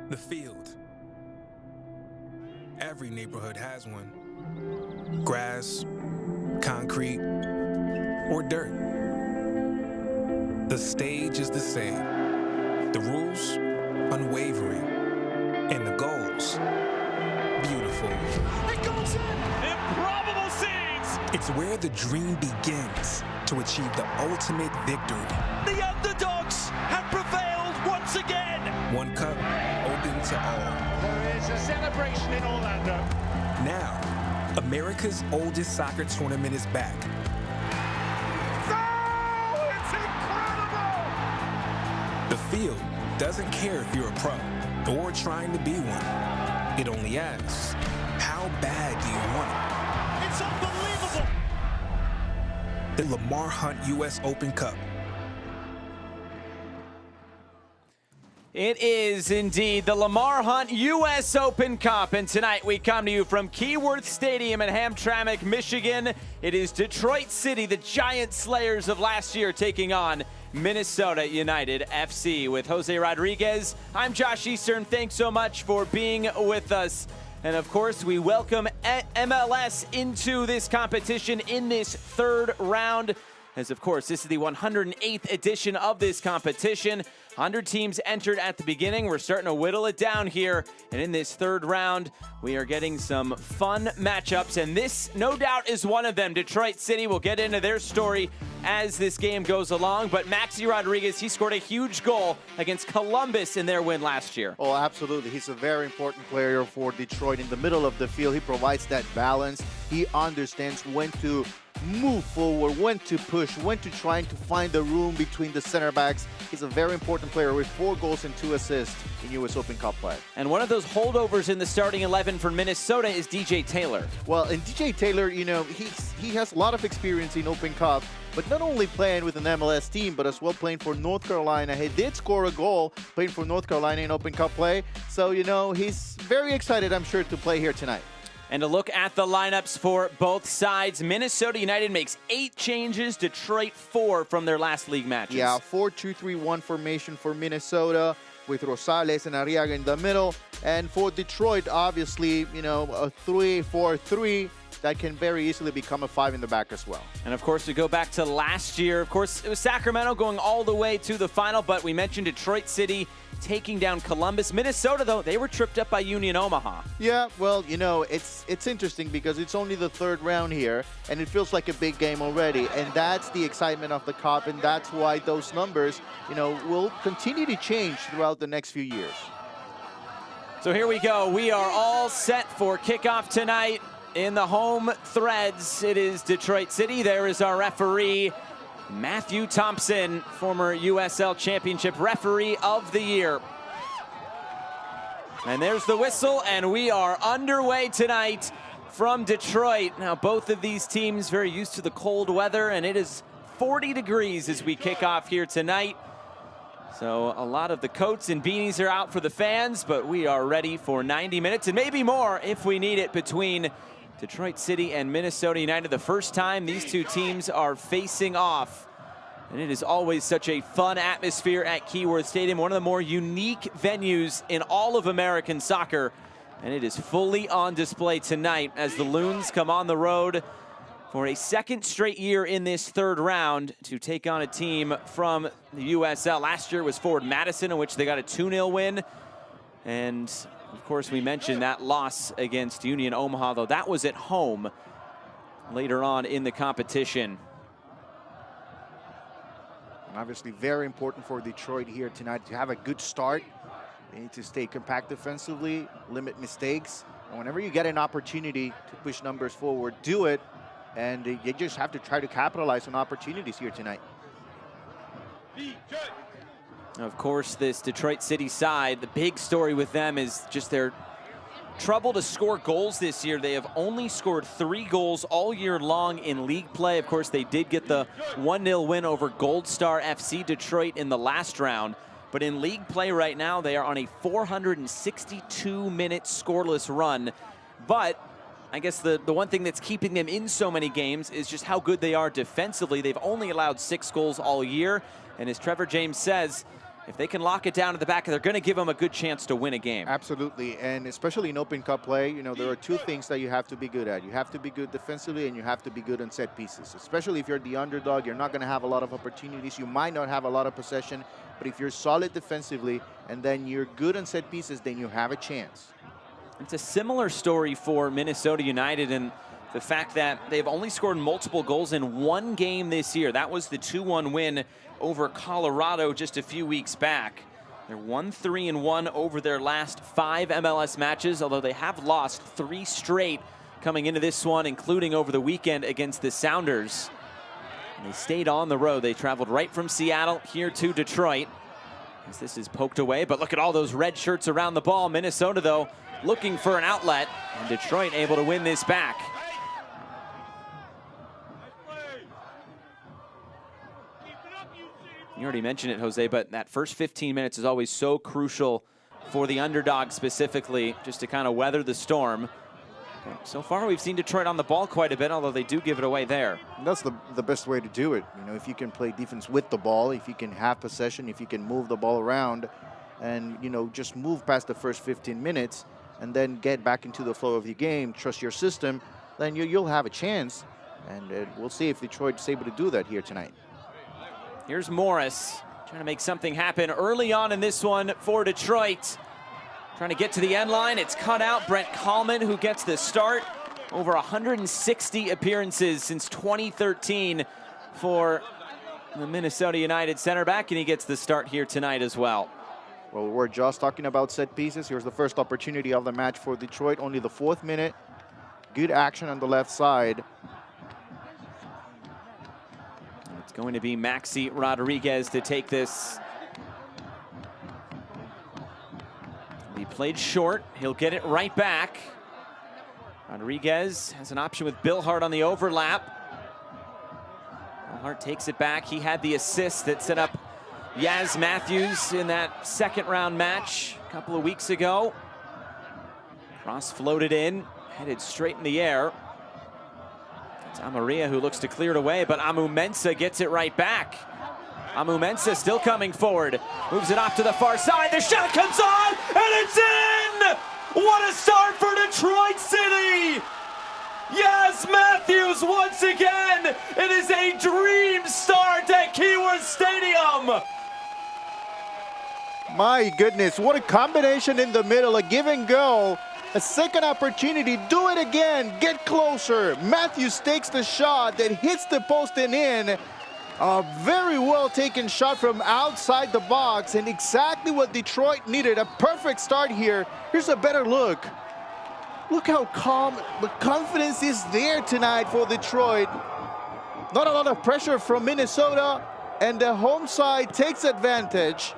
The field. Every neighborhood has one. Grass, concrete, or dirt. The stage is the same. The rules, unwavering. And the goals, beautiful. It goes in! Improbable scenes! It's where the dream begins to achieve the ultimate victory. The underdogs have prevailed once again! One cup, open to all. There is a celebration in Orlando. Now, America's oldest soccer tournament is back. Oh, it's incredible! The field doesn't care if you're a pro or trying to be one. It only asks, how bad do you want it? It's unbelievable! The Lamar Hunt U.S. Open Cup. It is indeed the Lamar Hunt U.S. Open Cup, and tonight we come to you from Keyworth Stadium in Hamtramck, Michigan. It is Detroit City, the Giant Slayers of last year, taking on Minnesota United FC. With Jose Rodriguez, I'm Josh Eastern. Thanks so much for being with us. And of course, we welcome MLS into this competition in this third round. As of course, this is the 108th edition of this competition. 100 teams entered at the beginning. We're starting to whittle it down here. And in this third round, we are getting some fun matchups. And this, no doubt, is one of them. Detroit City will get into their story as this game goes along. But Maxi Rodriguez, he scored a huge goal against Columbus in their win last year. Oh, absolutely. He's a very important player for Detroit in the middle of the field. He provides that balance. He understands when to move forward, when to push, when to try to find the room between the center backs. He's a very important player with 4 goals and 2 assists in U.S. Open Cup play. And one of those holdovers in the starting 11 for Minnesota is DJ Taylor. Well, and DJ Taylor, you know, he has a lot of experience in Open Cup, but not only playing with an MLS team, but as well playing for North Carolina. He did score a goal playing for North Carolina in Open Cup play. So, you know, he's very excited, I'm sure, to play here tonight. And to look at the lineups for both sides, Minnesota United makes 8 changes, Detroit 4 from their last league matches. Yeah, 4-2-3-1 formation for Minnesota with Rosales and Arriaga in the middle. And for Detroit, obviously, you know, a 3-4-3 that can very easily become a 5 in the back as well. And of course, we go back to last year. Of course, it was Sacramento going all the way to the final, but we mentioned Detroit City taking down Columbus. Minnesota, though, they were tripped up by Union Omaha. Yeah, well, you know, it's interesting because it's only the third round here, and it feels like a big game already, and that's the excitement of the Cup, and that's why those numbers, you know, will continue to change throughout the next few years. So here we go. We are all set for kickoff tonight. In the home threads, it is Detroit City. There is our referee, Matthew Thompson, former USL Championship Referee of the Year. And there's the whistle, and we are underway tonight from Detroit. Now, both of these teams very used to the cold weather, and it is 40 degrees as we kick off here tonight. So a lot of the coats and beanies are out for the fans, but we are ready for 90 minutes and maybe more if we need it between Detroit City and Minnesota United. The first time these two teams are facing off. And it is always such a fun atmosphere at Keyworth Stadium, one of the more unique venues in all of American soccer. And it is fully on display tonight as the Loons come on the road for a second straight year in this third round to take on a team from the USL. Last year was Forward Madison, in which they got a 2-0 win. And of course, we mentioned that loss against Union Omaha, though that was at home later on in the competition. Obviously, very important for Detroit here tonight to have a good start. They need to stay compact defensively, limit mistakes. And whenever you get an opportunity to push numbers forward, do it. And you just have to try to capitalize on opportunities here tonight. Of course, this Detroit City side, the big story with them is just their trouble to score goals this year. They have only scored 3 goals all year long in league play. Of course, they did get the 1-0 win over Gold Star FC Detroit in the last round. But in league play right now, they are on a 462-minute scoreless run. But I guess the one thing that's keeping them in so many games is just how good they are defensively. They've only allowed 6 goals all year. And as Trevor James says, if they can lock it down at the back, they're going to give them a good chance to win a game. Absolutely, and especially in Open Cup play, there are two things that you have to be good at. You have to be good defensively, and you have to be good on set pieces. Especially if you're the underdog, you're not going to have a lot of opportunities. You might not have a lot of possession, but if you're solid defensively and then you're good on set pieces, then you have a chance. It's a similar story for Minnesota United, and the fact that they've only scored multiple goals in one game this year. That was the 2-1 win over Colorado just a few weeks back. They're 1-3-1 over their last 5 MLS matches, although they have lost 3 straight coming into this one, including over the weekend against the Sounders. And they stayed on the road. They traveled right from Seattle here to Detroit. As this is poked away, but look at all those red shirts around the ball. Minnesota, though, looking for an outlet, and Detroit able to win this back. You already mentioned it, Jose, but that first 15 minutes is always so crucial for the underdog specifically, just to kind of weather the storm. But so far, we've seen Detroit on the ball quite a bit, although they do give it away there. That's the best way to do it. If you can play defense with the ball, if you can have possession, if you can move the ball around, and, just move past the first 15 minutes and then get back into the flow of the game, trust your system, then you'll have a chance. And we'll see if Detroit's able to do that here tonight. Here's Morris trying to make something happen early on in this one for Detroit. Trying to get to the end line. It's cut out. Brent Kallman, who gets the start. Over 160 appearances since 2013 for the Minnesota United center back, and he gets the start here tonight as well. Well, we're just talking about set pieces. Here's the first opportunity of the match for Detroit. Only the 4th minute. Good action on the left side. It's going to be Maxi Rodriguez to take this. He played short. He'll get it right back. Rodriguez has an option with Bill Hart on the overlap. Bill Hart takes it back. He had the assist that set up Yaz Matthews in that 2nd round match a couple of weeks ago. Cross floated in, headed straight in the air. It's Amaria who looks to clear it away, but Amu Mensah gets it right back. Amu Mensah still coming forward. Moves it off to the far side. The shot comes on, and it's in! What a start for Detroit City! Yes, Matthews once again! It is a dream start at Keyworth Stadium! My goodness, what a combination in the middle, a give and go. A second opportunity, do it again, get closer. Matthews takes the shot that hits the post and in. A very well taken shot from outside the box, and exactly what Detroit needed. A perfect start here. Here's a better look. Look how calm, the confidence is there tonight for Detroit. Not a lot of pressure from Minnesota, and the home side takes advantage.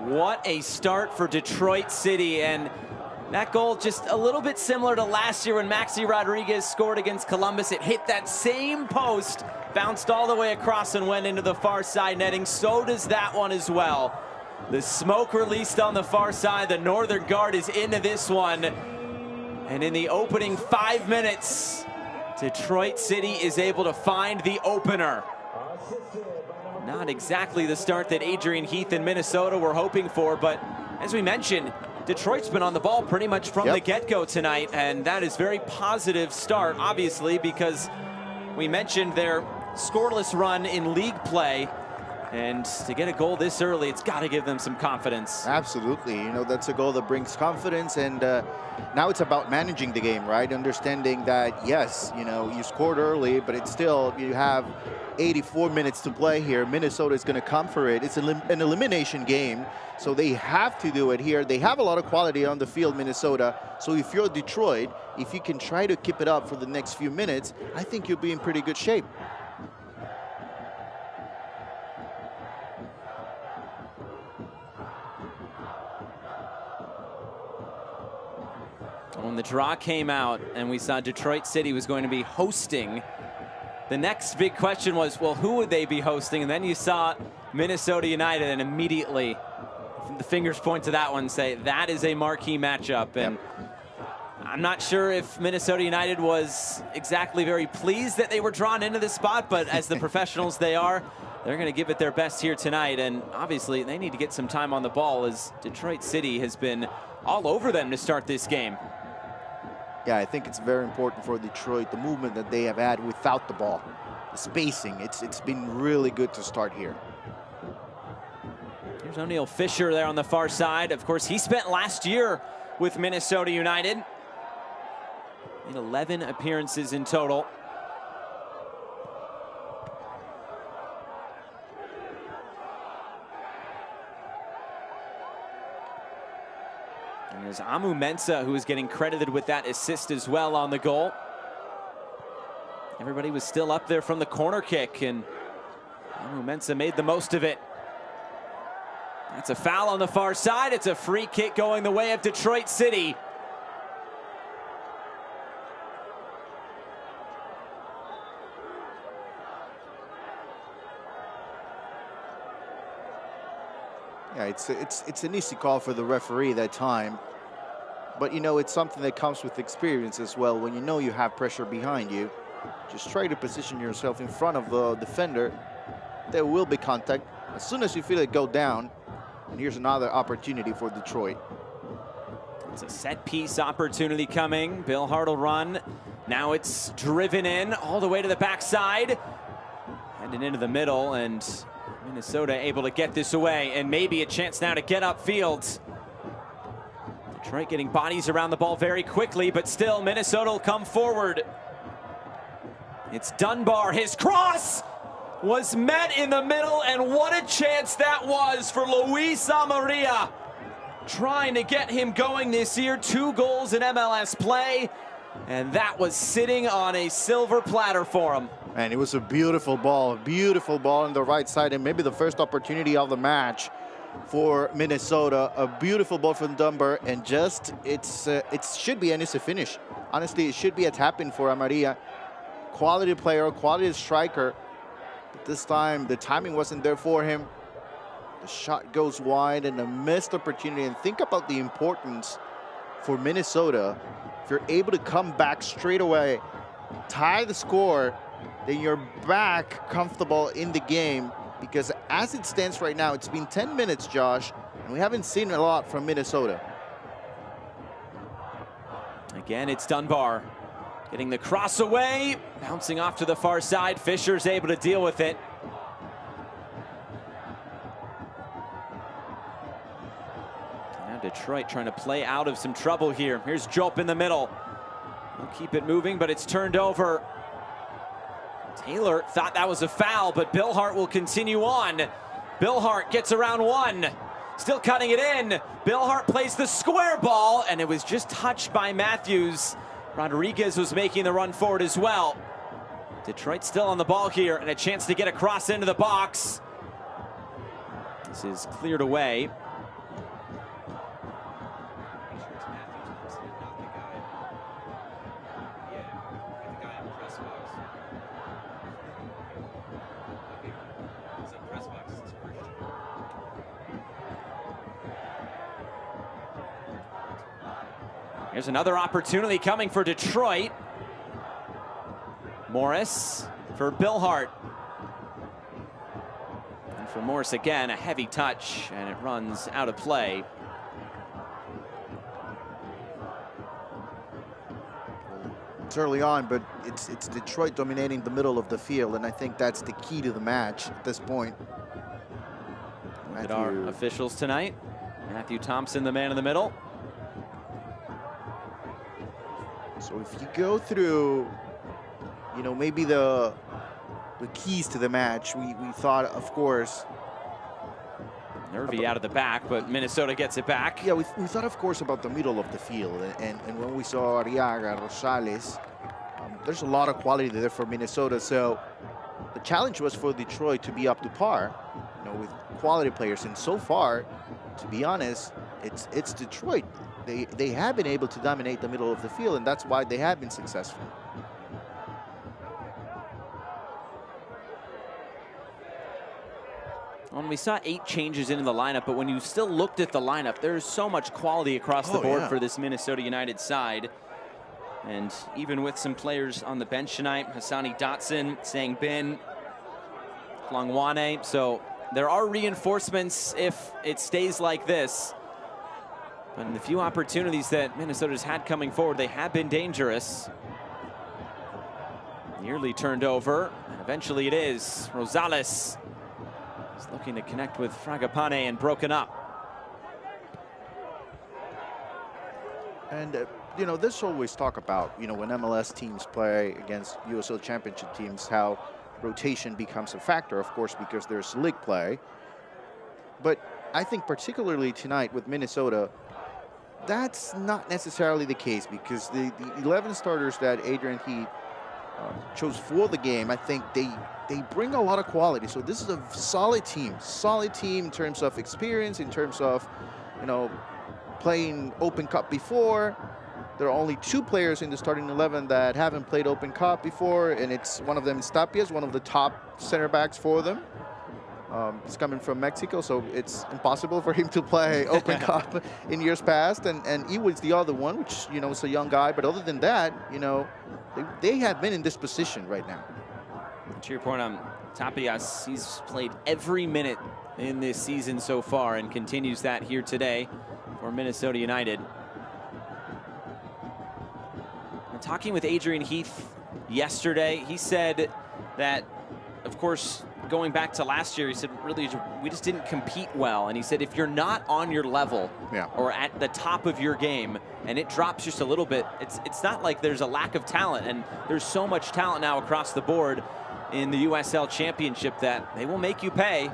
What a start for Detroit City, and that goal just a little bit similar to last year when Maxi Rodriguez scored against Columbus. It hit that same post, bounced all the way across and went into the far side netting. So does that one as well. The smoke released on the far side. The Northern Guard is into this one. And in the opening 5 minutes, Detroit City is able to find the opener. Not exactly the start that Adrian Heath and Minnesota were hoping for, but as we mentioned, Detroit's been on the ball pretty much from the get-go tonight, and that is very positive start, obviously, because we mentioned their scoreless run in league play, and to get a goal this early, it's got to give them some confidence. Absolutely, that's a goal that brings confidence, and now it's about managing the game, right? Understanding that, yes, you scored early, but it's still, you have 84 minutes to play here. Minnesota is going to come for it. It's an elimination game, so they have to do it here. They have a lot of quality on the field, Minnesota. So if you're Detroit, if you can try to keep it up for the next few minutes, I think you'll be in pretty good shape. When the draw came out and we saw Detroit City was going to be hosting, the next big question was, well, who would they be hosting? And then you saw Minnesota United, and immediately the fingers point to that one and say, that is a marquee matchup. And I'm not sure if Minnesota United was exactly very pleased that they were drawn into this spot, but as the professionals they are, they're going to give it their best here tonight. And obviously, they need to get some time on the ball as Detroit City has been all over them to start this game. Yeah, I think it's very important for Detroit, the movement that they have had without the ball. The spacing, it's been really good to start here. Here's O'Neal Fisher there on the far side. Of course, he spent last year with Minnesota United. In 11 appearances in total. And there's Amu Mensah, who is getting credited with that assist as well on the goal. Everybody was still up there from the corner kick, and Amu Mensah made the most of it. That's a foul on the far side. It's a free kick going the way of Detroit City. Yeah, it's an easy call for the referee that time. But, you know, it's something that comes with experience as well. When you know you have pressure behind you, just try to position yourself in front of the defender. There will be contact. As soon as you feel it go down, and here's another opportunity for Detroit. It's a set-piece opportunity coming. Bill Hart will run. Now it's driven in all the way to the backside. Heading into the middle, and Minnesota able to get this away, and maybe a chance now to get upfield. Detroit getting bodies around the ball very quickly, but still Minnesota will come forward. It's Dunbar. His cross was met in the middle, and what a chance that was for Luis Amarilla. Trying to get him going this year. 2 goals in MLS play, and that was sitting on a silver platter for him. And it was a beautiful ball on the right side, and maybe the first opportunity of the match for Minnesota. A beautiful ball from Dunbar, and just it should be an easy finish. Honestly, it should be a tap-in for Amarilla. Quality player, quality striker. But this time, the timing wasn't there for him. The shot goes wide, and a missed opportunity. And think about the importance for Minnesota. If you're able to come back straight away, tie the score, then you're back comfortable in the game. Because as it stands right now, it's been 10 minutes, Josh, and we haven't seen a lot from Minnesota. Again, it's Dunbar getting the cross away, bouncing off to the far side. Fisher's able to deal with it. Now Detroit trying to play out of some trouble here. Here's Jope in the middle. We'll keep it moving, but it's turned over. Taylor thought that was a foul, but Bill Hart will continue on. Bill Hart gets around one. Still cutting it in. Bill Hart plays the square ball, and it was just touched by Matthews. Rodriguez was making the run forward as well. Detroit still on the ball here, and a chance to get across into the box. This is cleared away. Here's another opportunity coming for Detroit. Morris for Bill Hart. And for Morris again, a heavy touch, and it runs out of play. It's early on, but it's Detroit dominating the middle of the field, and I think that's the key to the match at this point. Look at our officials tonight. Matthew Thompson, the man in the middle. So if you go through, you know, maybe the keys to the match, we thought, of course. Nervy out of the back, but Minnesota gets it back. Yeah, we thought, of course, about the middle of the field. And when we saw Arriaga, Rosales, there's a lot of quality there for Minnesota. So the challenge was for Detroit to be up to par, you know, with quality players. And so far, to be honest, it's Detroit. They have been able to dominate the middle of the field, and that's why they have been successful. Well, we saw 8 changes into the lineup, but when you still looked at the lineup, there's so much quality across the board for this Minnesota United side. And even with some players on the bench tonight, Hassani Dotson, Sang Bin, Hlongwane. So there are reinforcements if it stays like this. But in the few opportunities that Minnesota's had coming forward, they have been dangerous. Nearly turned over, and eventually it is. Rosales is looking to connect with Fragapane and broken up. And you know, there's always talk about, you know, when MLS teams play against USL Championship teams, how rotation becomes a factor, of course, because there's league play. But I think particularly tonight with Minnesota, that's not necessarily the case, because the 11 starters that Adrian Heath chose for the game, I think they bring a lot of quality. So this is a solid team in terms of experience, in terms of, you know, playing Open Cup before. There are only 2 players in the starting 11 that haven't played Open Cup before, and it's one of them is Tapia, one of the top center backs for them. He's coming from Mexico, so it's impossible for him to play Open Cup in years past. And Iwo's the other one, which, you know, is a young guy. But other than that, you know, they have been in this position right now. To your point on Tapias, he's played every minute in this season so far and continues that here today for Minnesota United. Talking with Adrian Heath yesterday, he said that, of course, going back to last year, he said, really, we just didn't compete well. And he said, if you're not on your level or at the top of your game and it drops just a little bit, it's not like there's a lack of talent. And there's so much talent now across the board in the USL Championship that they will make you pay.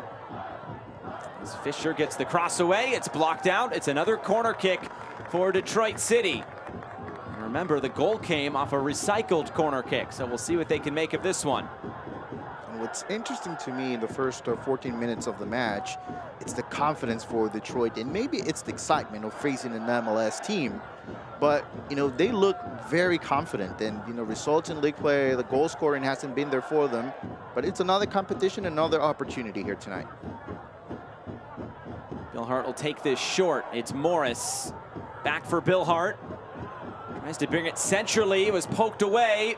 As Fisher gets the cross away, it's blocked out. It's another corner kick for Detroit City. Remember, the goal came off a recycled corner kick, so we'll see what they can make of this one. And what's interesting to me in the first 14 minutes of the match, it's the confidence for Detroit, and maybe it's the excitement of facing an MLS team. But, you know, they look very confident, and, you know, results in league play, the goal scoring hasn't been there for them. But it's another competition, another opportunity here tonight. Bill Hart will take this short. It's Morris back for Bill Hart. Tries to bring it centrally, it was poked away.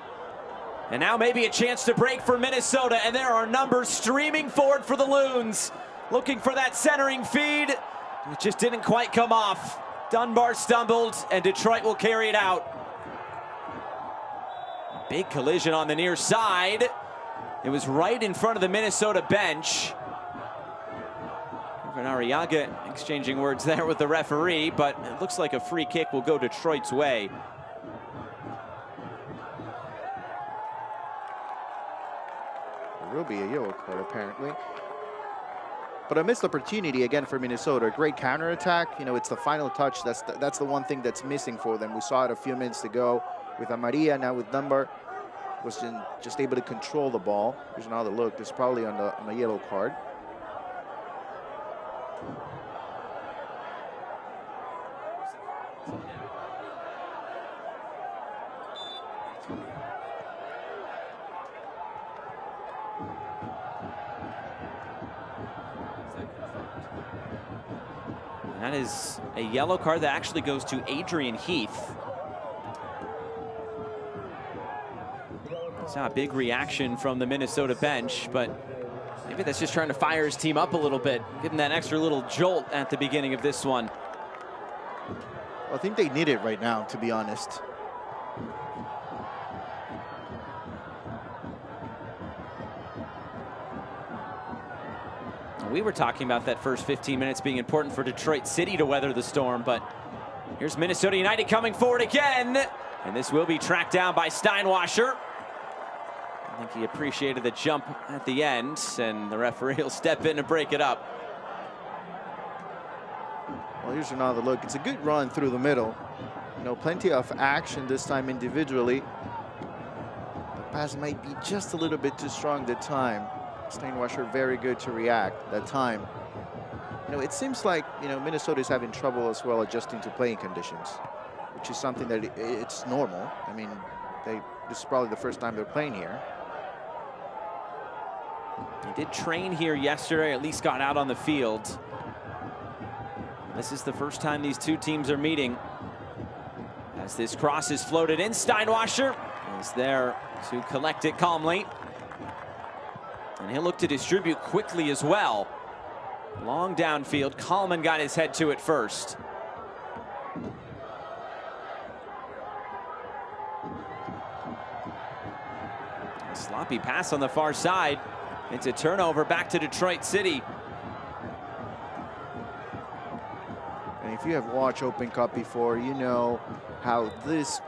And now maybe a chance to break for Minnesota, and there are numbers streaming forward for the Loons. Looking for that centering feed. It just didn't quite come off. Dunbar stumbled, and Detroit will carry it out. Big collision on the near side. It was right in front of the Minnesota bench. Arriaga exchanging words there with the referee, but it looks like a free kick will go Detroit's way. There will be a yellow card, apparently. But a missed opportunity again for Minnesota. A great counterattack. You know, it's the final touch. That's the one thing that's missing for them. We saw it a few minutes ago with Amaria, now with Dunbar. Was just able to control the ball. Here's another look. This is probably on the yellow card. That is a yellow card that actually goes to Adrian Heath. Saw a big reaction from the Minnesota bench, but maybe that's just trying to fire his team up a little bit, give him that extra little jolt at the beginning of this one. Well, I think they need it right now, to be honest. We were talking about that first 15 minutes being important for Detroit City to weather the storm, but here's Minnesota United coming forward again, and this will be tracked down by Steinwasser. I think he appreciated the jump at the end, and the referee will step in and break it up. Well, here's another look. It's a good run through the middle. You know, plenty of action this time individually. The pass might be just a little bit too strong that time. Steinwasser very good to react that time. You know, it seems like, you know, Minnesota is having trouble as well adjusting to playing conditions, which is something that it's normal. I mean, this is probably the first time they're playing here. They did train here yesterday, at least got out on the field. This is the first time these two teams are meeting. As this cross is floated in, Steinwasser is there to collect it calmly. And he'll look to distribute quickly as well. Long downfield, Kallman got his head to it first. A sloppy pass on the far side. It's a turnover back to Detroit City. And if you have watched Open Cup before, you know how this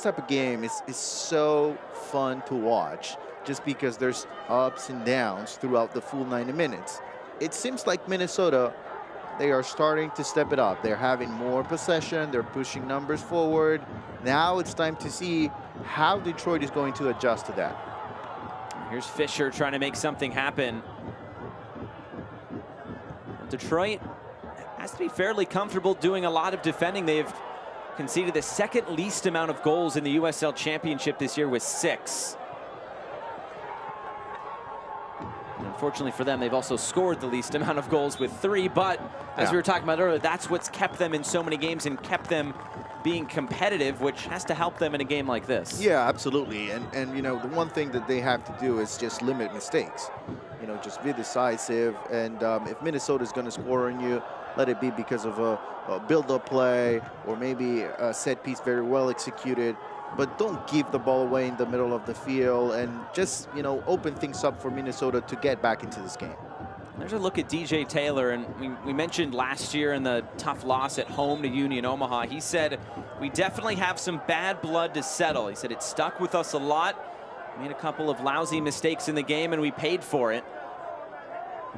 type of game is so fun to watch, just because there's ups and downs throughout the full 90 minutes. It seems like Minnesota, they are starting to step it up. They're having more possession. They're pushing numbers forward. Now it's time to see how Detroit is going to adjust to that. Here's Fisher trying to make something happen. Detroit has to be fairly comfortable doing a lot of defending. They've conceded the second least amount of goals in the USL Championship this year with 6. And unfortunately for them, they've also scored the least amount of goals with 3, but as we were talking about earlier, that's what's kept them in so many games and kept them being competitive, which has to help them in a game like this. Yeah, absolutely. And you know, the one thing that they have to do is just limit mistakes. You know, just be decisive. And if Minnesota is going to score on you, let it be because of a build-up play or maybe a set piece very well executed. But don't give the ball away in the middle of the field and just, you know, open things up for Minnesota to get back into this game. There's a look at DJ Taylor, and we mentioned last year in the tough loss at home to Union Omaha. He said, we definitely have some bad blood to settle. He said it stuck with us a lot. Made a couple of lousy mistakes in the game, and we paid for it.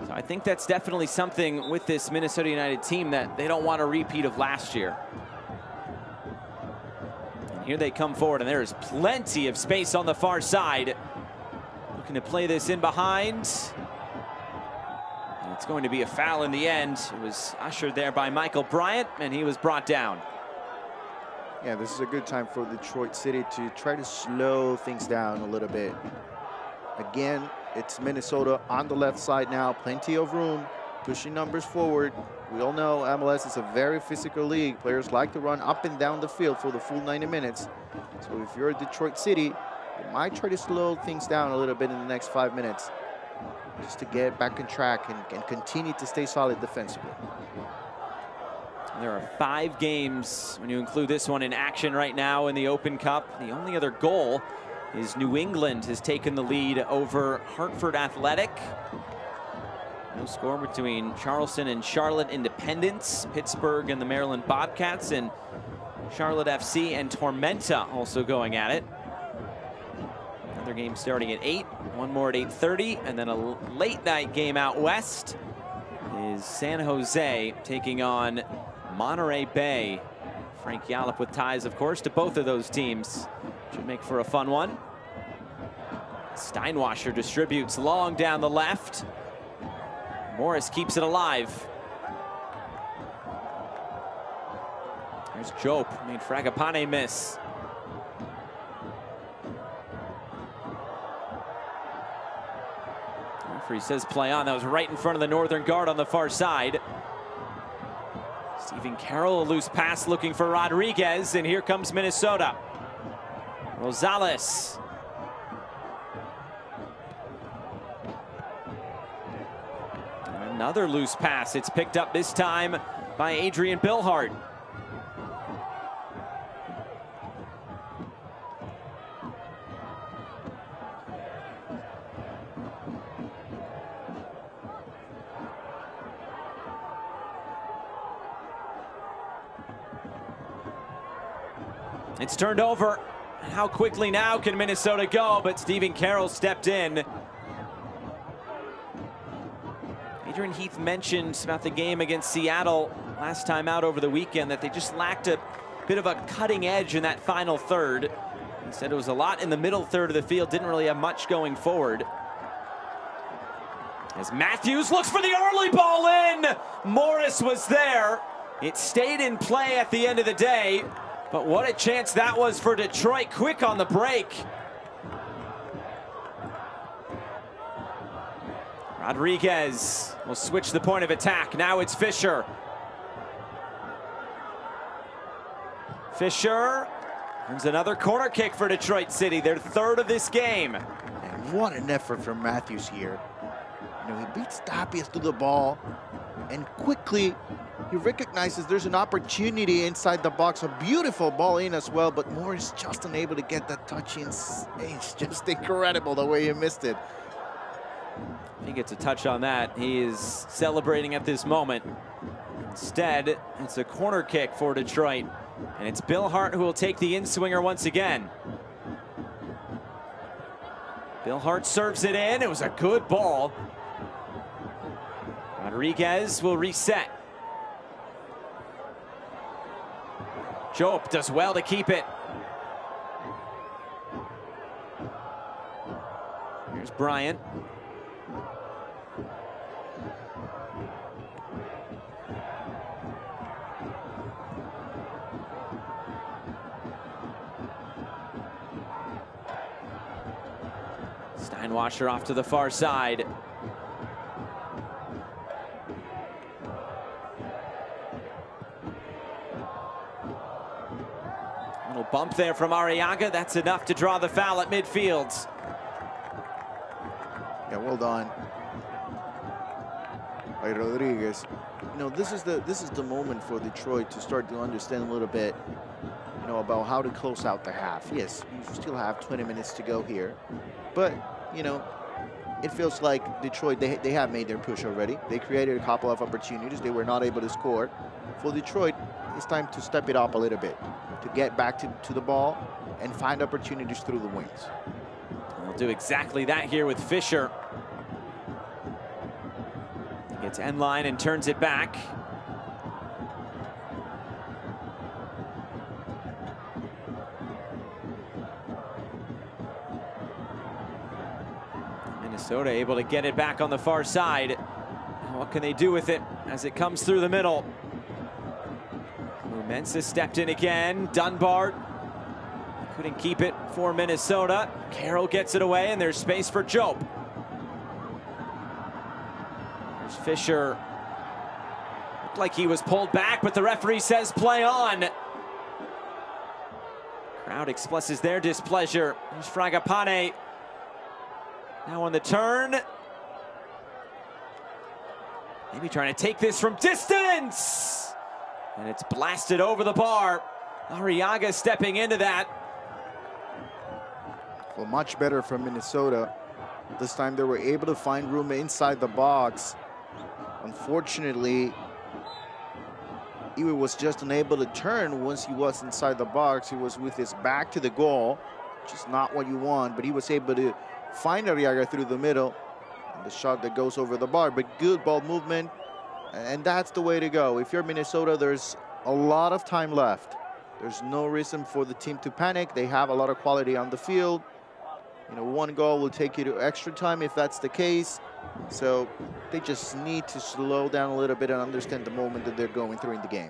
So I think that's definitely something with this Minnesota United team that they don't want a repeat of last year. And here they come forward, and there is plenty of space on the far side. Looking to play this in behind. And it's going to be a foul in the end. It was ushered there by Michael Bryant, and he was brought down. Yeah, this is a good time for Detroit City to try to slow things down a little bit. Again, it's Minnesota on the left side now, plenty of room, pushing numbers forward. We all know MLS is a very physical league. Players like to run up and down the field for the full 90 minutes. So if you're Detroit City, you might try to slow things down a little bit in the next 5 minutes just to get back on track and continue to stay solid defensively. There are 5 games, when you include this one, in action right now in the Open Cup. The only other goal is New England has taken the lead over Hartford Athletic. No score between Charleston and Charlotte Independence, Pittsburgh and the Maryland Bobcats, and Charlotte FC and Tormenta also going at it. Another game starting at 8, one more at 8:30, and then a late night game out west is San Jose taking on Monterey Bay. Frank Yallop with ties, of course, to both of those teams. Should make for a fun one. Steinwasser distributes long down the left. Morris keeps it alive. There's Jope, made Fragapane miss. Referee says play on. That was right in front of the northern guard on the far side. Stephen Carroll, a loose pass looking for Rodriguez, and here comes Minnesota. Rosales. And another loose pass. It's picked up this time by Adrian Billhart. It's turned over. How quickly now can Minnesota go? But Stephen Carroll stepped in. Adrian Heath mentioned about the game against Seattle last time out over the weekend that they just lacked a bit of a cutting edge in that final third. He said it was a lot in the middle third of the field, didn't really have much going forward. As Matthews looks for the early ball in, Morris was there. It stayed in play at the end of the day. But what a chance that was for Detroit, quick on the break. Rodriguez will switch the point of attack. Now it's Fisher. Fisher There's another corner kick for Detroit City, their third of this game. And what an effort from Matthews here. You know, he beats Tapias to the ball, and quickly he recognizes there's an opportunity inside the box. A beautiful ball in as well, but Morris just unable to get that touch in. It's just incredible the way he missed it. If he gets a touch on that, he is celebrating at this moment. Instead, it's a corner kick for Detroit, and it's Bill Hart who will take the in-swinger once again. Bill Hart serves it in. It was a good ball. Rodriguez will reset. Jope does well to keep it. Here's Bryant. Steinwasser off to the far side. Little bump there from Arriaga. That's enough to draw the foul at midfield. Yeah, well done by Rodriguez. You know, this is the moment for Detroit to start to understand a little bit, you know, about how to close out the half. Yes, you still have 20 minutes to go here, but you know, it feels like Detroit, they have made their push already. They created a couple of opportunities. They were not able to score. For Detroit, it's time to step it up a little bit, to get back to the ball and find opportunities through the wings. We'll do exactly that here with Fisher. Gets end line and turns it back. Minnesota able to get it back on the far side. What can they do with it as it comes through the middle? Mensah stepped in again. Dunbar couldn't keep it for Minnesota. Carroll gets it away, and there's space for Jope. There's Fisher. Looked like he was pulled back, but the referee says play on. Crowd expresses their displeasure. There's Fragapane. Now on the turn. Maybe trying to take this from distance. And it's blasted over the bar. Arriaga stepping into that. Well, much better from Minnesota. This time they were able to find room inside the box. Unfortunately, Iwe was just unable to turn once he was inside the box. He was with his back to the goal, which is not what you want, but he was able to find Arriaga through the middle. And the shot that goes over the bar, but good ball movement. And that's the way to go. If you're Minnesota, there's a lot of time left. There's no reason for the team to panic. They have a lot of quality on the field. You know, one goal will take you to extra time if that's the case. So they just need to slow down a little bit and understand the moment that they're going through in the game.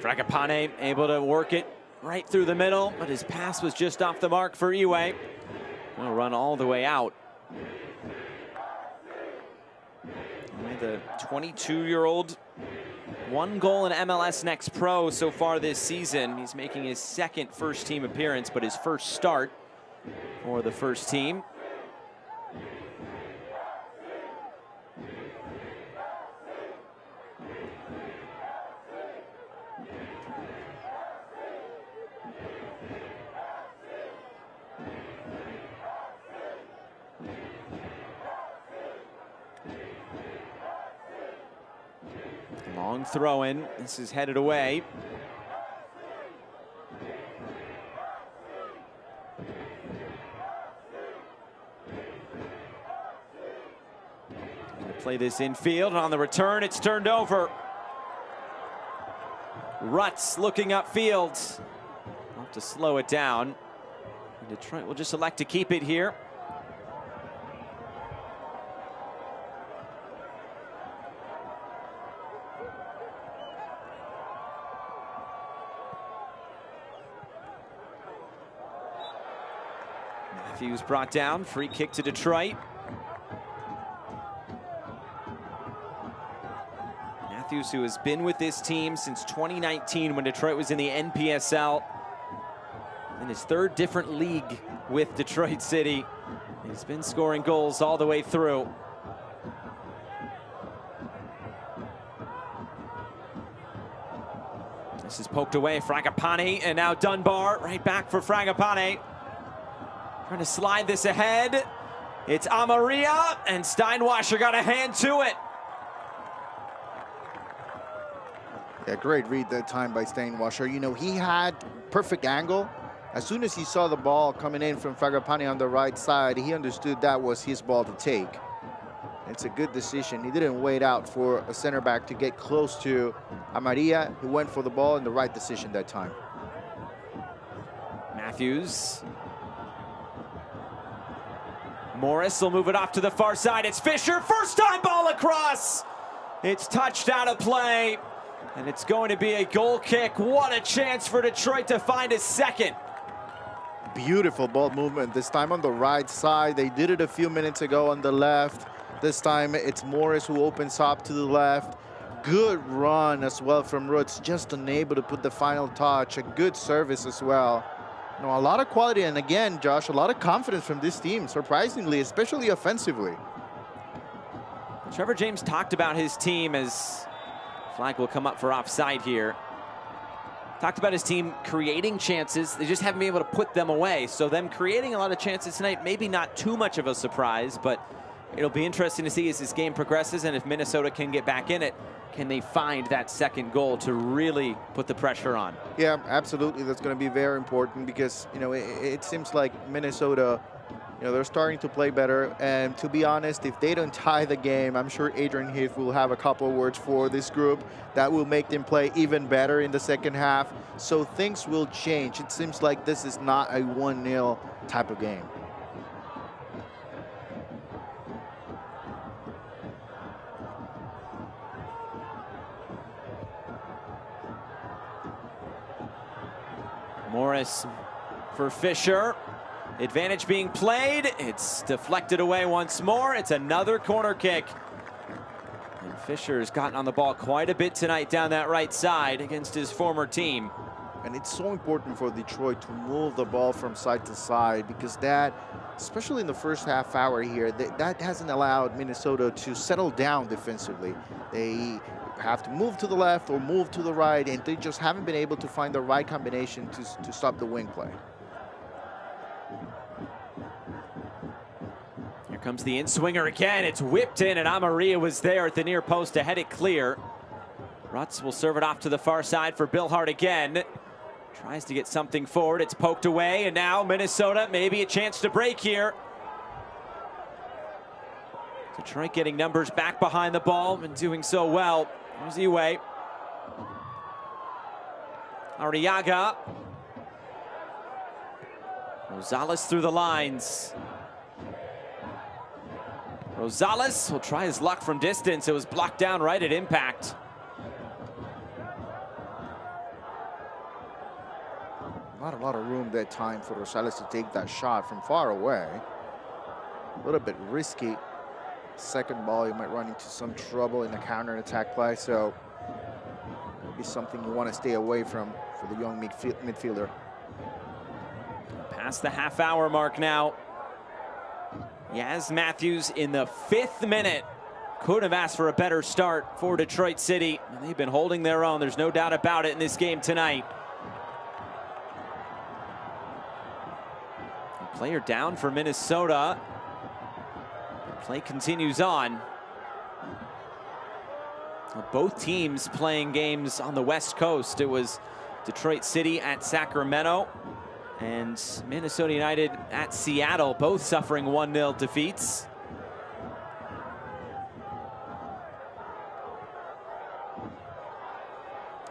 Fragapane able to work it right through the middle, but his pass was just off the mark for Iwe. He'll run all the way out. The 22-year-old, one goal in MLS Next Pro so far this season. He's making his second first-team appearance, but his first start for the first team. Long throw in. This is headed away. Gonna play this infield, and on the return, it's turned over. Rutz looking upfield. I'll have to slow it down. And Detroit will just elect to keep it here. Matthews brought down, free kick to Detroit. Matthews, who has been with this team since 2019 when Detroit was in the NPSL. In his third different league with Detroit City. He's been scoring goals all the way through. This is poked away, Fragapane, and now Dunbar right back for Fragapane. Trying to slide this ahead. It's Amaria, and Steinwasser got a hand to it. Yeah, great read that time by Steinwasser. You know, he had perfect angle. As soon as he saw the ball coming in from Fragapane on the right side, he understood that was his ball to take. It's a good decision. He didn't wait out for a center back to get close to Amaria. He went for the ball, and the right decision that time. Matthews. Morris will move it off to the far side. It's Fisher, first time ball across. It's touched out of play, and it's going to be a goal kick. What a chance for Detroit to find a second. Beautiful ball movement, this time on the right side. They did it a few minutes ago on the left. This time it's Morris who opens up to the left. Good run as well from Roots, just unable to put the final touch. A good service as well. You know, a lot of quality, and again, Josh, a lot of confidence from this team, surprisingly, especially offensively. Trevor James talked about his team as flag will come up for offside here. Talked about his team creating chances. They just haven't been able to put them away. So them creating a lot of chances tonight, maybe not too much of a surprise, but it'll be interesting to see as this game progresses, and if Minnesota can get back in it, can they find that second goal to really put the pressure on? Yeah, absolutely. That's going to be very important because, you know, it seems like Minnesota, you know, they're starting to play better. And to be honest, if they don't tie the game, I'm sure Adrian Heath will have a couple of words for this group that will make them play even better in the second half. So things will change. It seems like this is not a 1-0 type of game. Morris for Fisher. Advantage being played. It's deflected away once more. It's another corner kick. And Fisher's gotten on the ball quite a bit tonight down that right side against his former team. And it's so important for Detroit to move the ball from side to side because that, especially in the first half hour here, that hasn't allowed Minnesota to settle down defensively. They have to move to the left or move to the right, and they just haven't been able to find the right combination to stop the wing play. Here comes the in-swinger again. It's whipped in, and Amaria was there at the near post to head it clear. Rutz will serve it off to the far side for Billhart again. Tries to get something forward. It's poked away, and now Minnesota, maybe a chance to break here. Detroit getting numbers back behind the ball and doing so well. Here's Iwe. Arriaga. Rosales through the lines. Rosales will try his luck from distance. It was blocked down right at impact. Not a lot of room that time for Rosales to take that shot from far away. A little bit risky. Second ball, you might run into some trouble in the counter-attack play, so maybe something you want to stay away from for the young midfielder. Past the half-hour mark now. Yaz Matthews in the 5th minute. Could have asked for a better start for Detroit City. They've been holding their own. There's no doubt about it in this game tonight. A player down for Minnesota. Play continues on. Both teams playing games on the West Coast. It was Detroit City at Sacramento and Minnesota United at Seattle, both suffering 1-0 defeats.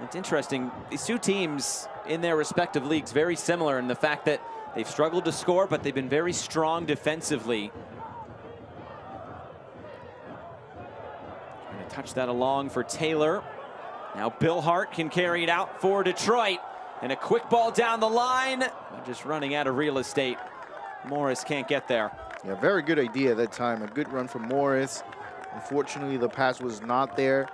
It's interesting, these two teams in their respective leagues very similar in the fact that they've struggled to score, but they've been very strong defensively. Touch that along for Taylor. Now Billhart can carry it out for Detroit. And a quick ball down the line. They're just running out of real estate. Morris can't get there. Yeah, very good idea that time. A good run from Morris. Unfortunately, the pass was not there.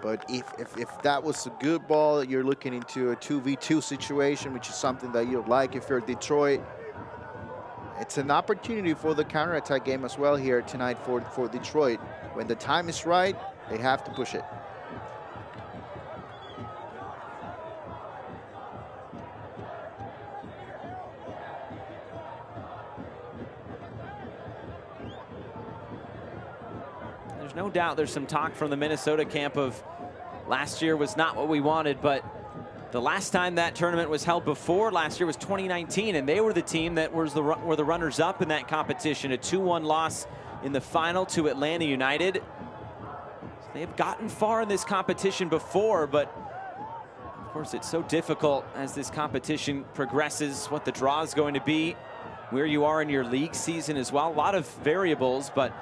But if that was a good ball, you're looking into a 2v2 situation, which is something that you'd like if you're Detroit. It's an opportunity for the counterattack game as well here tonight for Detroit. When the time is right, they have to push it. There's no doubt there's some talk from the Minnesota camp of last year was not what we wanted, but the last time that tournament was held before last year was 2019, and they were the team that were the runners-up in that competition. A 2-1 loss in the final to Atlanta United. So they have gotten far in this competition before, but of course it's so difficult as this competition progresses, what the draw is going to be, where you are in your league season as well. A lot of variables, but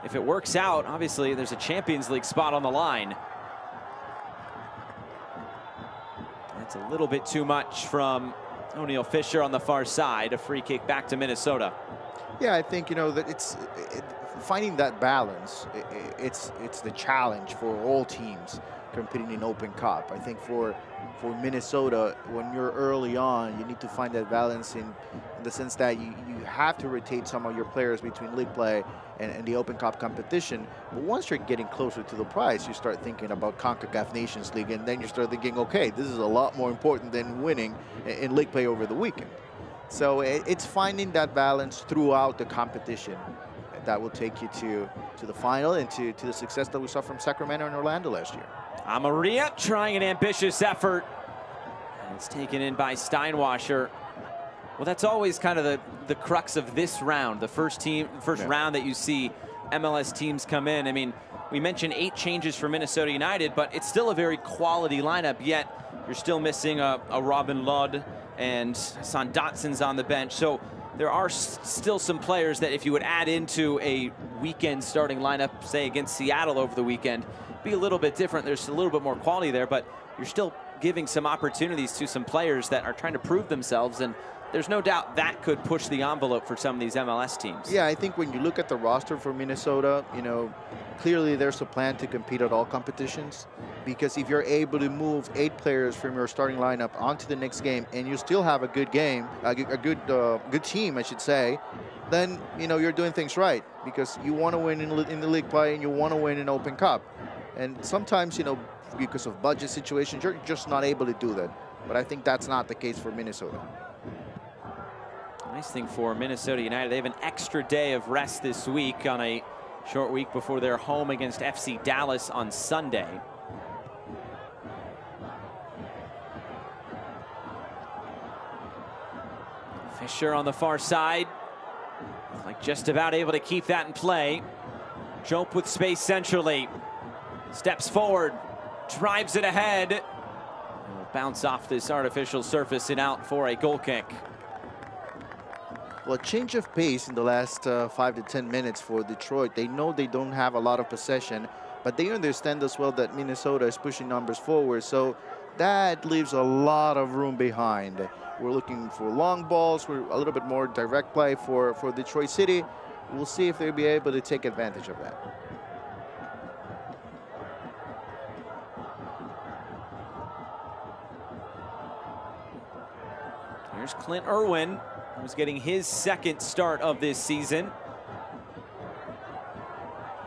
if it works out, obviously there's a Champions League spot on the line. That's a little bit too much from O'Neal Fisher on the far side. A free kick back to Minnesota. Yeah, I think, you know, that finding that balance. It's the challenge for all teams competing in Open Cup. I think for Minnesota, when you're early on, you need to find that balance in the sense that you have to rotate some of your players between league play and the Open Cup competition. But once you're getting closer to the prize, you start thinking about CONCACAF Nations League, and then you start thinking, okay, this is a lot more important than winning in league play over the weekend. So it's finding that balance throughout the competition that will take you to the final and to the success that we saw from Sacramento and Orlando last year. Amarilla trying an ambitious effort. And it's taken in by Steinwasser. Well, that's always kind of the crux of this round, the first round that you see MLS teams come in. I mean, we mentioned 8 changes for Minnesota United, but it's still a very quality lineup, yet you're still missing a Robin Lod, and Son Dotson's on the bench. So there are still some players that if you would add into a weekend starting lineup, say against Seattle over the weekend, be a little bit different. There's a little bit more quality there, but you're still giving some opportunities to some players that are trying to prove themselves, and there's no doubt that could push the envelope for some of these MLS teams. Yeah, I think when you look at the roster for Minnesota, you know, clearly there's a plan to compete at all competitions, because if you're able to move 8 players from your starting lineup onto the next game and you still have a good game, a good team, I should say, then, you know, you're doing things right, because you want to win in the league play and you want to win in Open Cup. And sometimes, you know, because of budget situations, you're just not able to do that. But I think that's not the case for Minnesota. Nice thing for Minnesota United, they have an extra day of rest this week on a short week before their home against FC Dallas on Sunday. Fisher on the far side, like just about able to keep that in play. Jope with space centrally, steps forward, drives it ahead. It will bounce off this artificial surface and out for a goal kick. Well, a change of pace in the last 5 to 10 minutes for Detroit. They know they don't have a lot of possession, but they understand as well that Minnesota is pushing numbers forward, so that leaves a lot of room behind. We're looking for long balls, we're a little bit more direct play for Detroit City. We'll see if they'll be able to take advantage of that. Here's Clint Irwin, who's getting his second start of this season.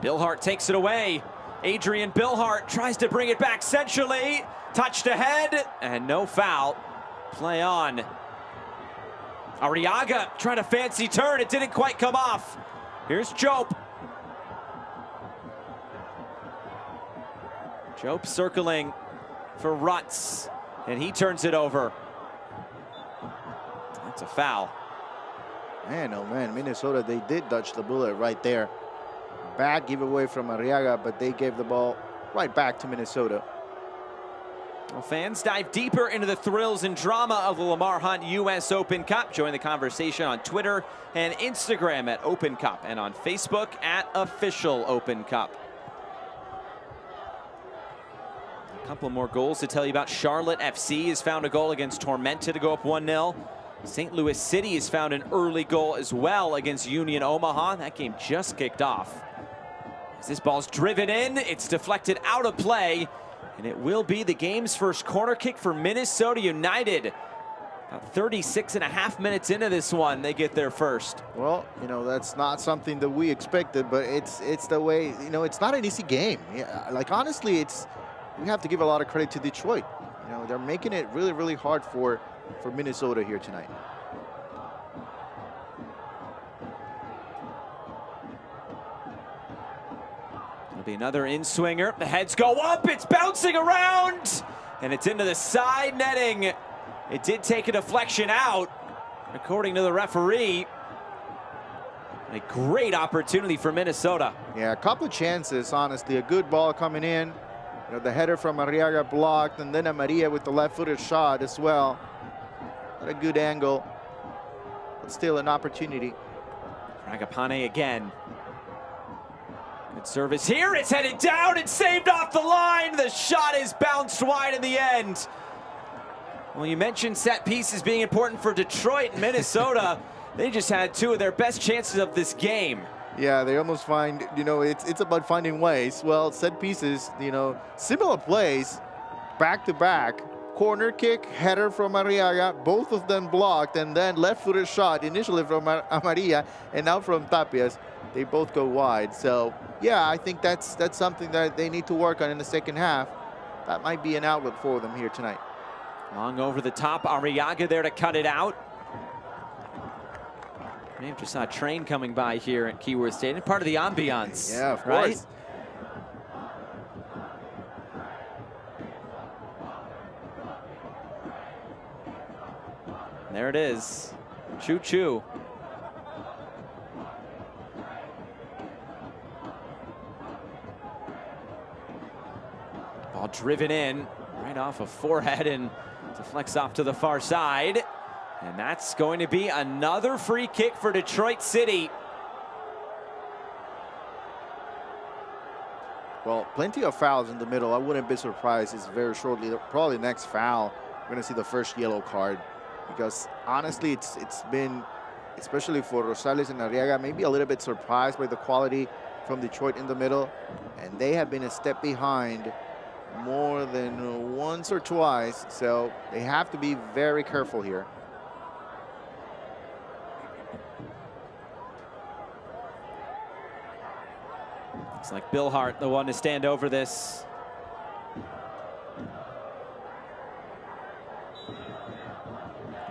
Billhart takes it away. Adrian Billhart tries to bring it back centrally. Touched ahead, and no foul. Play on. Arriaga trying a fancy turn. It didn't quite come off. Here's Jope. Jope circling for Rutz, and he turns it over. That's a foul. Man, oh man, Minnesota, they did dodge the bullet right there. Bad giveaway from Arriaga, but they gave the ball right back to Minnesota. Well, fans dive deeper into the thrills and drama of the Lamar Hunt U.S. Open Cup. Join the conversation on Twitter and Instagram at Open Cup, and on Facebook at Official Open Cup. A couple more goals to tell you about. Charlotte FC has found a goal against Tormenta to go up 1-0. St. Louis City has found an early goal as well against Union Omaha. That game just kicked off. As this ball's driven in, it's deflected out of play, And it will be the game's first corner kick for Minnesota United. About 36.5 minutes into this one, they get there first. Well, you know, that's not something that we expected, but it's the way, you know, it's not an easy game. Yeah, like, honestly, we have to give a lot of credit to Detroit. You know, they're making it really, really hard for Minnesota here tonight. It'll be another in-swinger. The heads go up, it's bouncing around, and it's into the side netting. It did take a deflection out, according to the referee. A great opportunity for Minnesota. Yeah, a couple of chances, honestly. A good ball coming in. You know, the header from Arriaga blocked, and then Maria with the left-footed shot as well. Not a good angle, but still an opportunity. Fragapane again. Good service here. It's headed down and saved off the line. The shot is bounced wide in the end. Well, you mentioned set pieces being important for Detroit and Minnesota. They just had two of their best chances of this game. Yeah, they almost find, you know, it's about finding ways. Well, set pieces, you know, similar plays, back to back. Corner kick, header from Arriaga, both of them blocked, and then left-footed shot initially from Maria and now from Tapias. They both go wide. So, yeah, I think that's something that they need to work on in the second half. That might be an outlet for them here tonight. Long over the top, Arriaga there to cut it out. May have just saw a train coming by here at Keyworth Stadium. Part of the ambiance. Yeah, of right? course. There it is. Choo-choo. Ball driven in, right off a forehead and deflects off to the far side. And that's going to be another free kick for Detroit City. Well, plenty of fouls in the middle. I wouldn't be surprised. It's very shortly, probably next foul, we're going to see the first yellow card. Because honestly, it's been, especially for Rosales and Arriaga, maybe a little bit surprised by the quality from Detroit in the middle. And they have been a step behind more than once or twice. So they have to be very careful here. Looks like Bill Hart, the one to stand over this.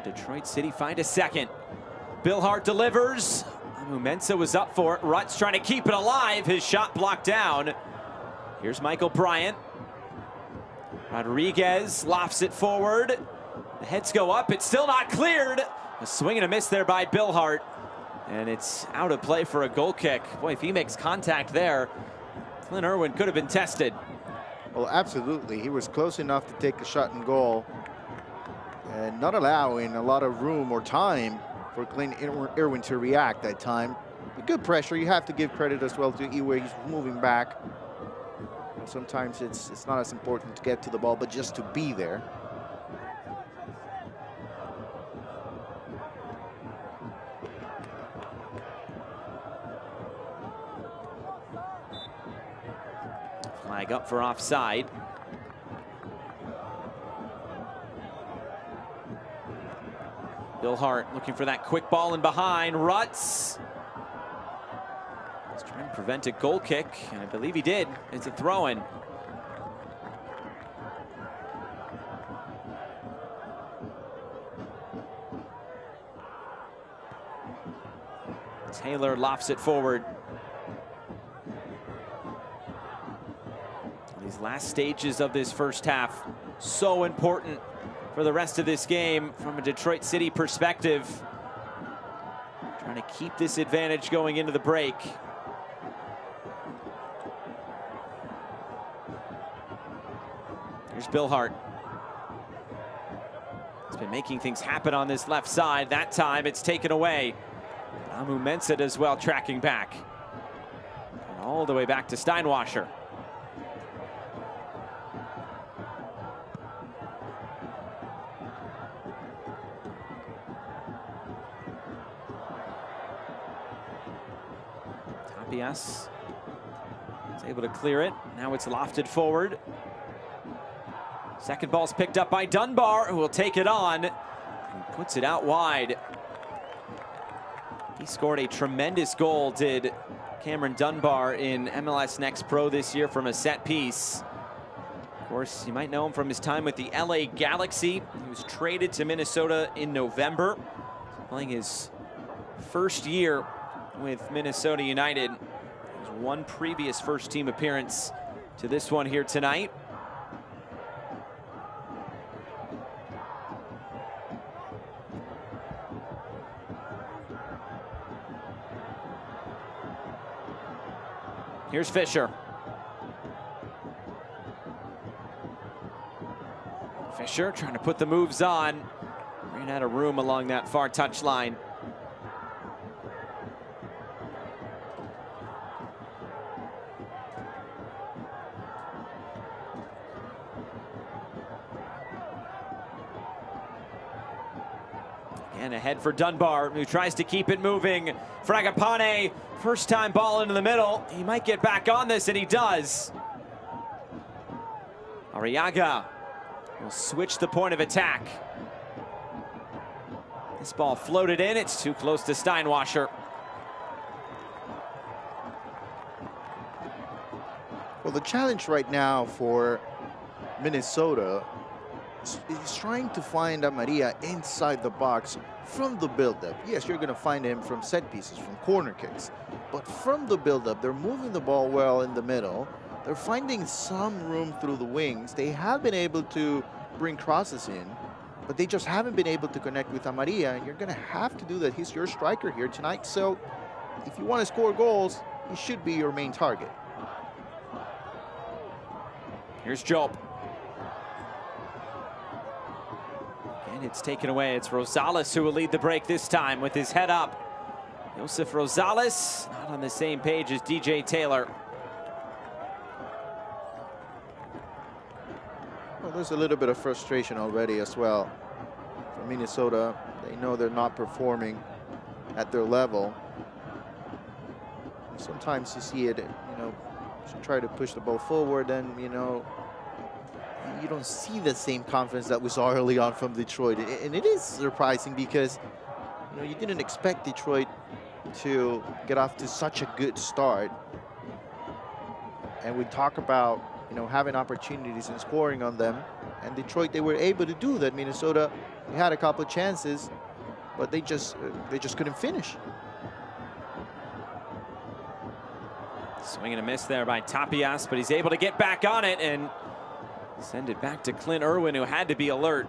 Detroit City find a second. Bill Hart delivers. Mensah was up for it. Rutt's trying to keep it alive. His shot blocked down. Here's Michael Bryant. Rodriguez lofts it forward. The heads go up. It's still not cleared. A swing and a miss there by Bill Hart. And it's out of play for a goal kick. Boy, if he makes contact there, Clint Irwin could have been tested. Well, absolutely. He was close enough to take a shot and goal, and not allowing a lot of room or time for Clint Irwin to react that time. But good pressure. You have to give credit as well to Iwe. He's moving back. Sometimes it's not as important to get to the ball, but just to be there. Flag up for offside. Bill Hart looking for that quick ball in behind. Rutz. He's trying to prevent a goal kick, and I believe he did. It's a throw-in. Taylor lofts it forward. These last stages of this first half, so important for the rest of this game from a Detroit City perspective. Trying to keep this advantage going into the break. Here's Bill Hart. He's been making things happen on this left side. That time it's taken away. Mensah as well, tracking back. And all the way back to Steinwasser. Tapias is able to clear it. Now it's lofted forward. Second ball's picked up by Dunbar, who will take it on and puts it out wide. He scored a tremendous goal, did Cameron Dunbar, in MLS Next Pro this year from a set piece. Of course, you might know him from his time with the LA Galaxy. He was traded to Minnesota in November, playing his first year with Minnesota United. His one previous first team appearance to this one here tonight. Here's Fisher. Fisher trying to put the moves on. Ran out of room along that far touchline. And ahead for Dunbar, who tries to keep it moving. Fragapane, first time ball into the middle. He might get back on this, and he does. Arriaga will switch the point of attack. This ball floated in. It's too close to Steinwasser. Well, the challenge right now for Minnesota is trying to find Maria inside the box from the build-up. Yes, you're going to find him from set pieces, from corner kicks. But from the build-up, they're moving the ball well in the middle. They're finding some room through the wings. They have been able to bring crosses in, but they just haven't been able to connect with Maria. And you're going to have to do that. He's your striker here tonight. So if you want to score goals, he should be your main target. Here's Job. And it's taken away. It's Rosales who will lead the break this time with his head up. Josef Rosales not on the same page as DJ Taylor. Well, there's a little bit of frustration already as well for Minnesota. They know they're not performing at their level. Sometimes you see it, you know, you try to push the ball forward, and you know, you don't see the same confidence that we saw early on from Detroit. And it is surprising because, you know, you didn't expect Detroit to get off to such a good start. And we talk about, you know, having opportunities and scoring on them. And Detroit, they were able to do that. Minnesota, they had a couple of chances, but they just couldn't finish. Swing and a miss there by Tapias, but he's able to get back on it and send it back to Clint Irwin, who had to be alert.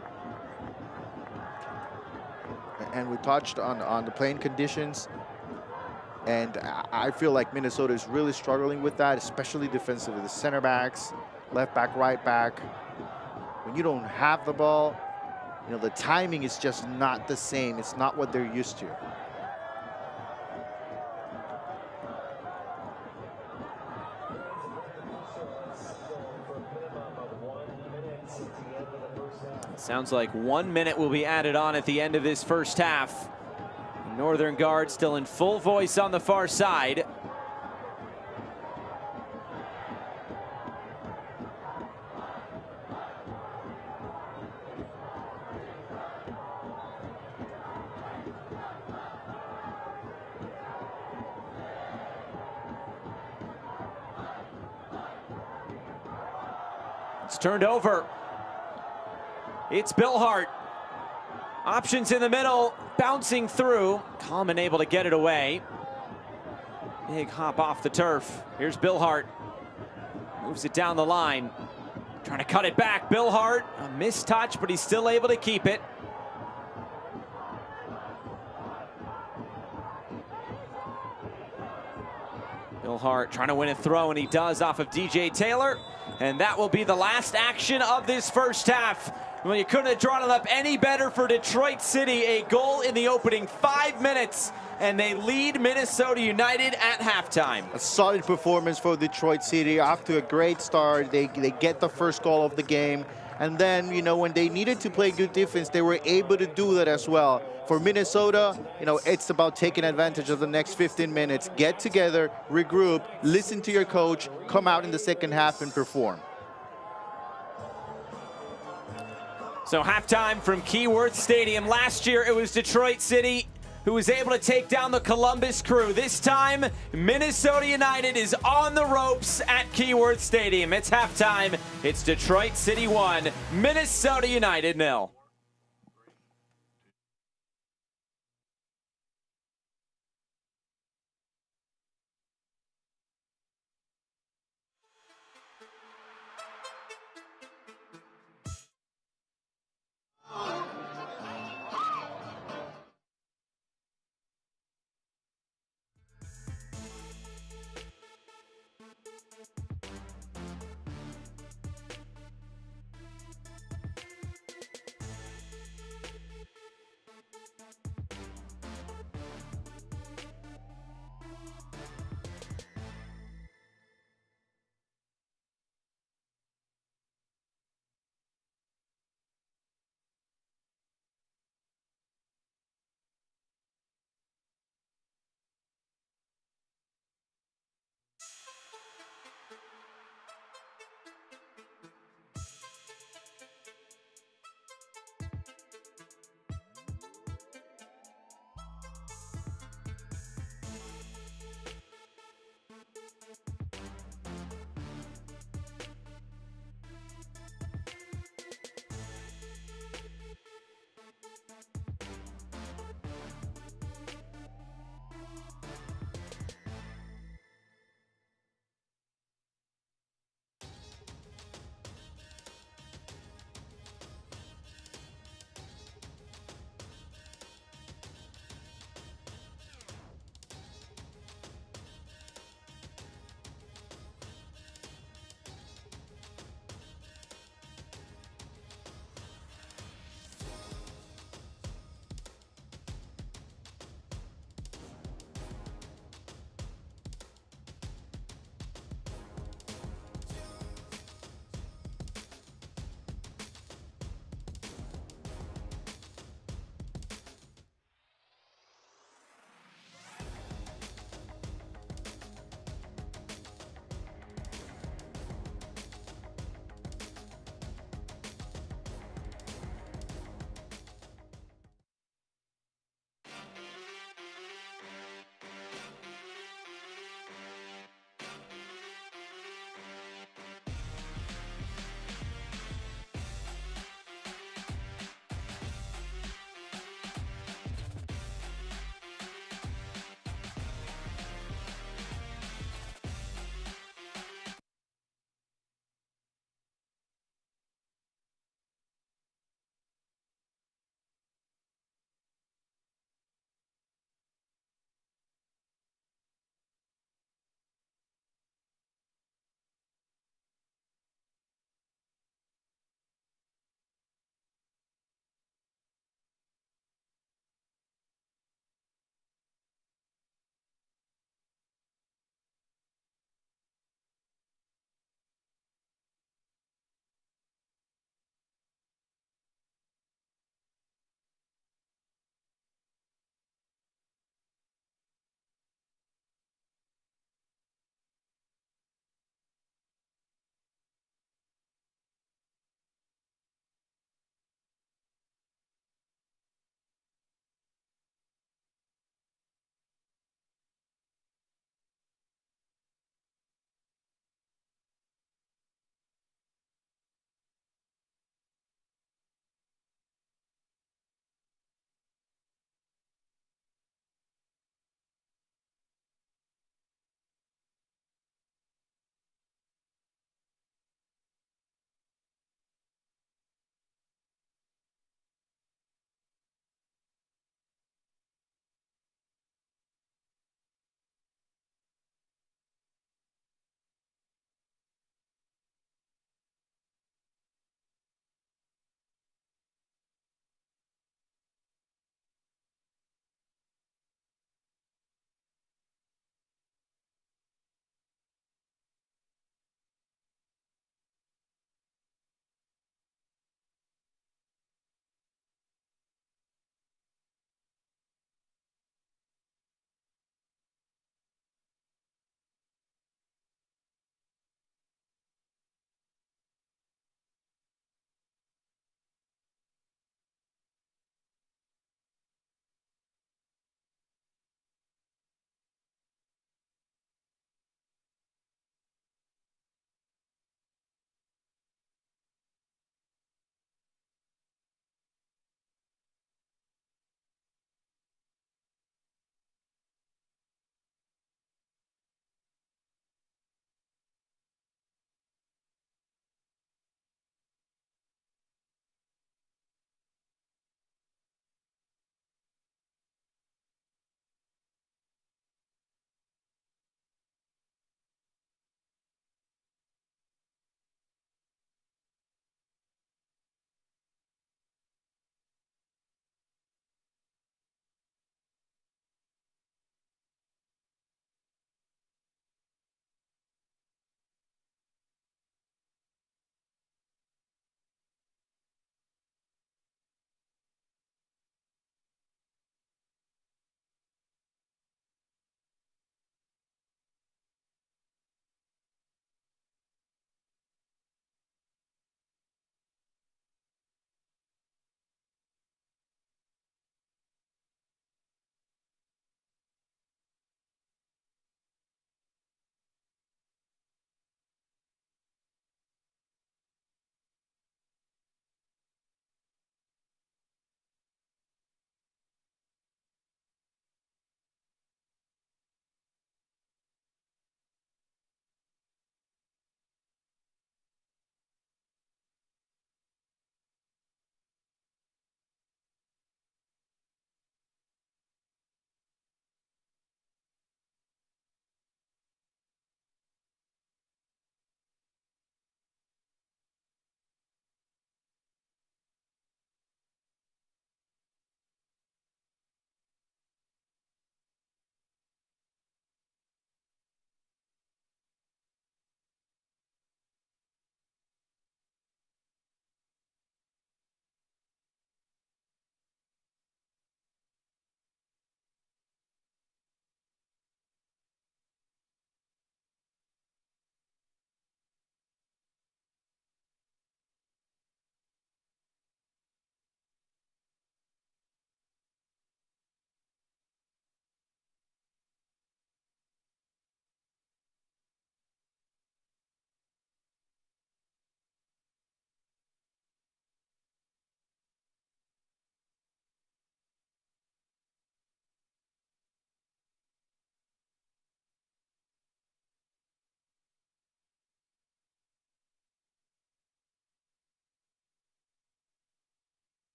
And we touched on the playing conditions. And I feel like Minnesota is really struggling with that, especially defensively. The center backs, left back, right back. When you don't have the ball, you know, the timing is just not the same. It's not what they're used to. Sounds like 1 minute will be added on at the end of this first half. Northern Guard still in full voice on the far side. It's turned over. It's Bill Hart. Options in the middle, bouncing through. Common able to get it away. Big hop off the turf. Here's Bill Hart. Moves it down the line. Trying to cut it back. Bill Hart, a missed touch, but he's still able to keep it. Bill Hart trying to win a throw, and he does off of DJ Taylor. And that will be the last action of this first half. Well, you couldn't have drawn it up any better for Detroit City. A goal in the opening 5 minutes, and they lead Minnesota United at halftime. A solid performance for Detroit City. Off to a great start. They get the first goal of the game. And then, you know, when they needed to play good defense, they were able to do that as well. For Minnesota, you know, it's about taking advantage of the next 15 minutes. Get together, regroup, listen to your coach, come out in the second half and perform. So halftime from Keyworth Stadium. Last year it was Detroit City who was able to take down the Columbus Crew. This time, Minnesota United is on the ropes at Keyworth Stadium. It's halftime. It's Detroit City 1, Minnesota United 0.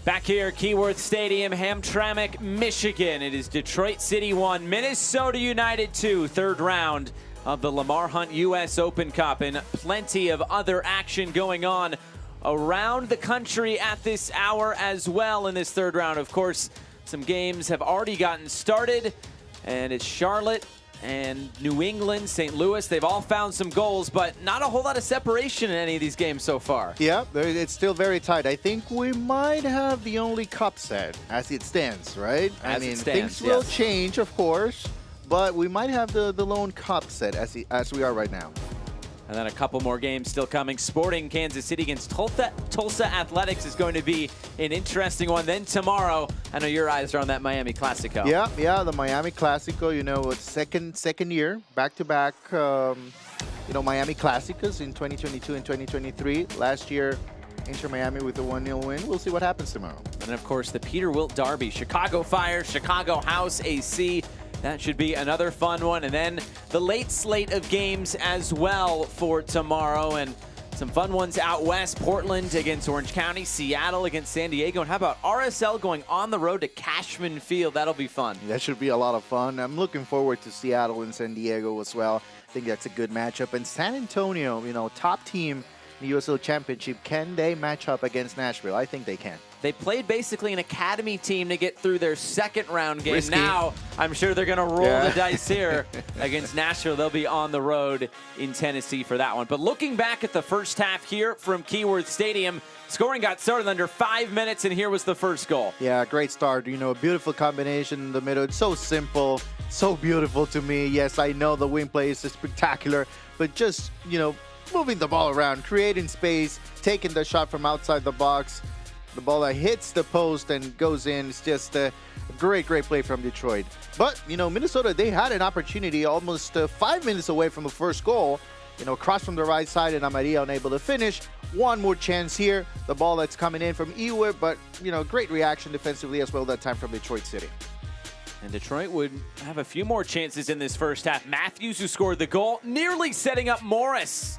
Back here, Keyworth Stadium, Hamtramck, Michigan. It is Detroit City 1, Minnesota United 2, third round of the Lamar Hunt U.S. Open Cup, and plenty of other action going on around the country at this hour as well in this third round. Of course, some games have already gotten started, and it's Charlotte and New England, St. Louis. They've all found some goals, but not a whole lot of separation in any of these games so far. Yeah, it's still very tight. I think we might have the only cup set as it stands, right? Things will change, of course, but we might have the lone cup set as we are right now. And then a couple more games still coming. Sporting Kansas City against Tulsa Athletics is going to be an interesting one. Then tomorrow, I know your eyes are on that Miami Classico. Yeah, the Miami Classico, it's second year, back-to-back, Miami Classicos in 2022 and 2023. Last year, Inter Miami with a 1-0 win. We'll see what happens tomorrow. And of course, the Peter Wilt Derby, Chicago Fire, Chicago House AC. That should be another fun one. And then the late slate of games as well for tomorrow. And some fun ones out west. Portland against Orange County, Seattle against San Diego. And how about RSL going on the road to Cashman Field? That'll be fun. That should be a lot of fun. I'm looking forward to Seattle and San Diego as well. I think that's a good matchup. And San Antonio, top team in the USL Championship, can they match up against Nashville? I think they can. They played basically an academy team to get through their second round game. Risky. Now, I'm sure they're going to roll the dice here against Nashville. They'll be on the road in Tennessee for that one. But looking back at the first half here from Keyworth Stadium, scoring got started under 5 minutes, and here was the first goal. Yeah, great start. A beautiful combination in the middle. It's so simple, so beautiful to me. Yes, I know the wing play is spectacular, but just, moving the ball around, creating space, taking the shot from outside the box. The ball that hits the post and goes in. It's just a great play from Detroit. But, Minnesota, they had an opportunity almost 5 minutes away from the first goal. Cross from the right side and Amaria unable to finish. One more chance here. The ball that's coming in from Ewer, but, great reaction defensively as well that time from Detroit City. And Detroit would have a few more chances in this first half. Matthews, who scored the goal, nearly setting up Morris.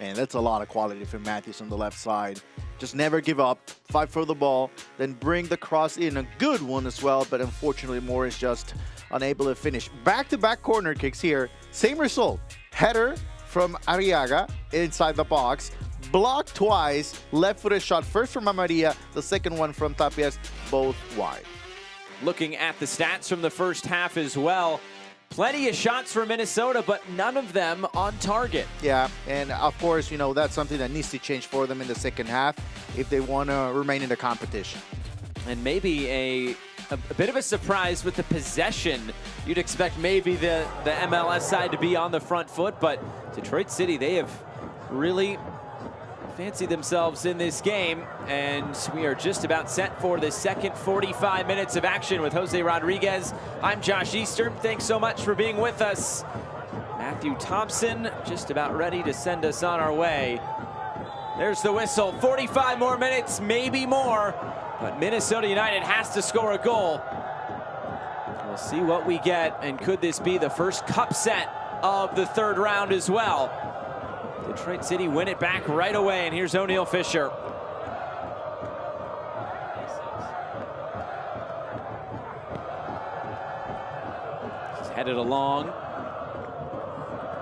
And that's a lot of quality from Matthews on the left side. Just never give up, fight for the ball, then bring the cross in. A good one as well, but unfortunately Morris just unable to finish. Back-to-back corner kicks here. Same result. Header from Arriaga inside the box. Blocked twice. Left-footed shot first from Amaria, the second one from Tapias, both wide. Looking at the stats from the first half as well, plenty of shots for Minnesota, but none of them on target. Yeah, and of course, that's something that needs to change for them in the second half if they want to remain in the competition. And maybe a bit of a surprise with the possession. You'd expect maybe the MLS side to be on the front foot, but Detroit City, they have really fancied themselves in this game, and we are just about set for the second 45 minutes of action with Jose Rodriguez. I'm Josh Easter. Thanks so much for being with us. Matthew Thompson just about ready to send us on our way. There's the whistle. 45 more minutes, maybe more, but Minnesota United has to score a goal. We'll see what we get, and could this be the first cup set of the third round as well? Detroit City win it back right away, and here's O'Neal Fisher. He's headed along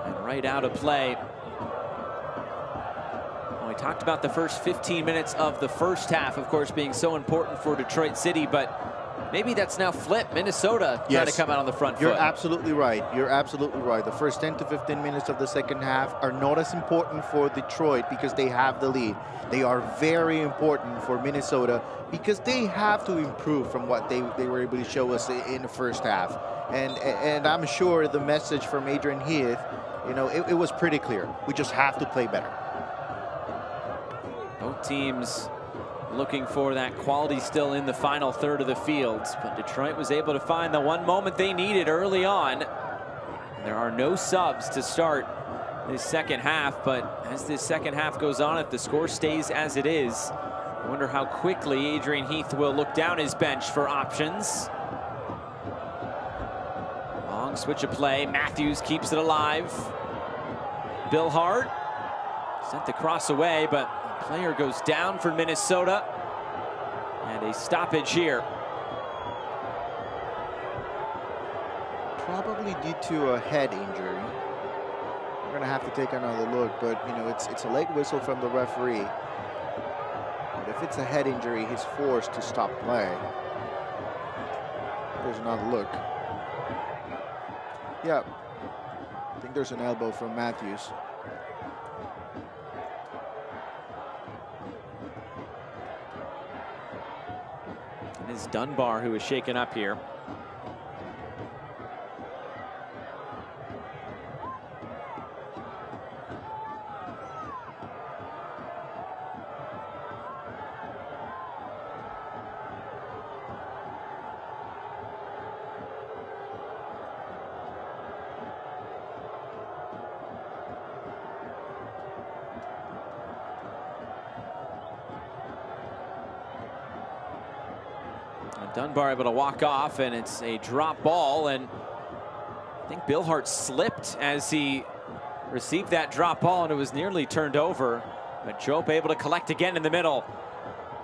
and right out of play. Well, we talked about the first 15 minutes of the first half, of course, being so important for Detroit City, but maybe that's now flipped. Minnesota trying to come out on the front foot. You're absolutely right. You're absolutely right. The first 10 to 15 minutes of the second half are not as important for Detroit because they have the lead. They are very important for Minnesota because they have to improve from what they were able to show us in the first half. And I'm sure the message from Adrian Heath, it was pretty clear. We just have to play better. Both teams looking for that quality still in the final third of the field, but Detroit was able to find the one moment they needed early on. There are no subs to start this second half, but as this second half goes on, if the score stays as it is, I wonder how quickly Adrian Heath will look down his bench for options. Long switch of play. Matthews keeps it alive. Bill Hart sent the cross away, but the player goes down for Minnesota. And a stoppage here. Probably due to a head injury. We're gonna have to take another look, but you know, it's a late whistle from the referee. But if it's a head injury, he's forced to stop play. There's another look. Yeah, I think there's an elbow from Matthews. And it's Dunbar who is shaken up here. Dunbar able to walk off, and it's a drop ball, and I think Bill Hart slipped as he received that drop ball, and it was nearly turned over. But Jope able to collect again in the middle.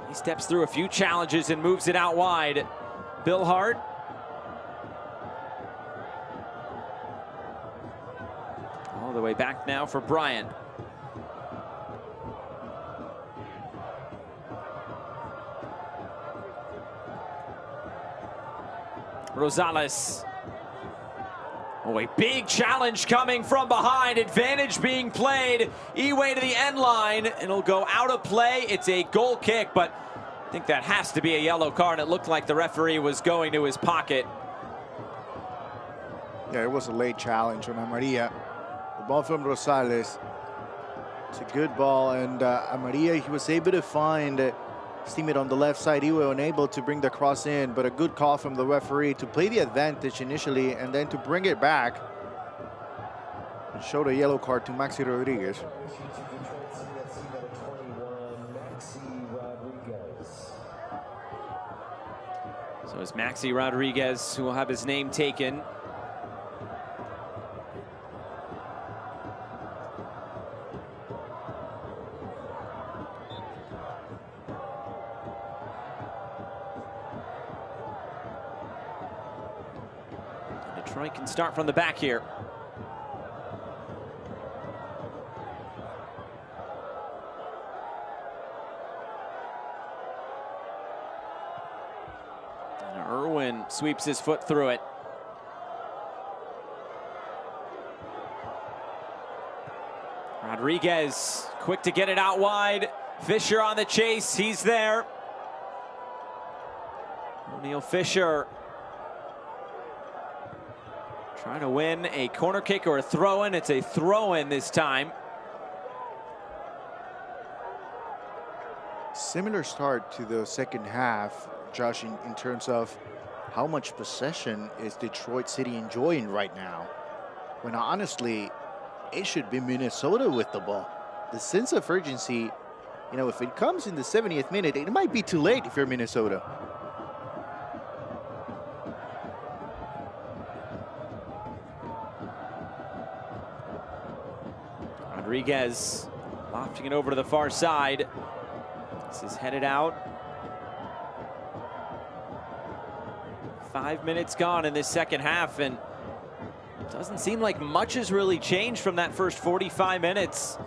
He steps through a few challenges and moves it out wide. Bill Hart. All the way back now for Bryant. Rosales. Oh, a big challenge coming from behind. Advantage being played. Eway to the end line. It'll go out of play. It's a goal kick, but I think that has to be a yellow card. It looked like the referee was going to his pocket. Yeah, it was a late challenge on Amarilla. The ball from Rosales. It's a good ball, and Amarilla, he was able to find his teammate on the left side. He was unable to bring the cross in, but a good call from the referee to play the advantage initially and then to bring it back and show the yellow card to Maxi Rodriguez. So it's Maxi Rodriguez who will have his name taken. Detroit can start from the back here. And Irwin sweeps his foot through it. Rodriguez quick to get it out wide. Fisher on the chase, he's there. O'Neal Fisher trying to win a corner kick or a throw-in. It's a throw-in this time. Similar start to the second half, Josh, in terms of how much possession is Detroit City enjoying right now, when honestly, it should be Minnesota with the ball. The sense of urgency, you know, if it comes in the 70th minute, it might be too late if you're Minnesota. Rodriguez lofting it over to the far side. This is headed out. 5 minutes gone in this second half, and it doesn't seem like much has really changed from that first 45 minutes.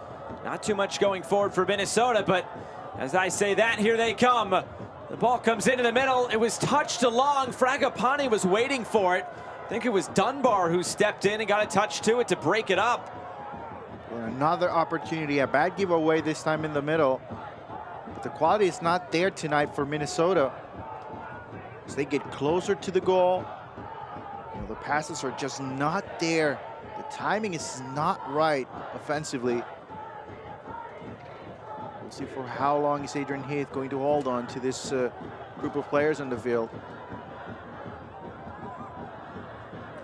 Not too much going forward for Minnesota, but as I say that, here they come. The ball comes into the middle. It was touched along. Fragapane was waiting for it. I think it was Dunbar who stepped in and got a touch to it to break it up. Another opportunity, a bad giveaway this time in the middle. But the quality is not there tonight for Minnesota. As they get closer to the goal, you know, the passes are just not there. The timing is not right offensively. We'll see for how long is Adrian Heath going to hold on to this group of players on the field.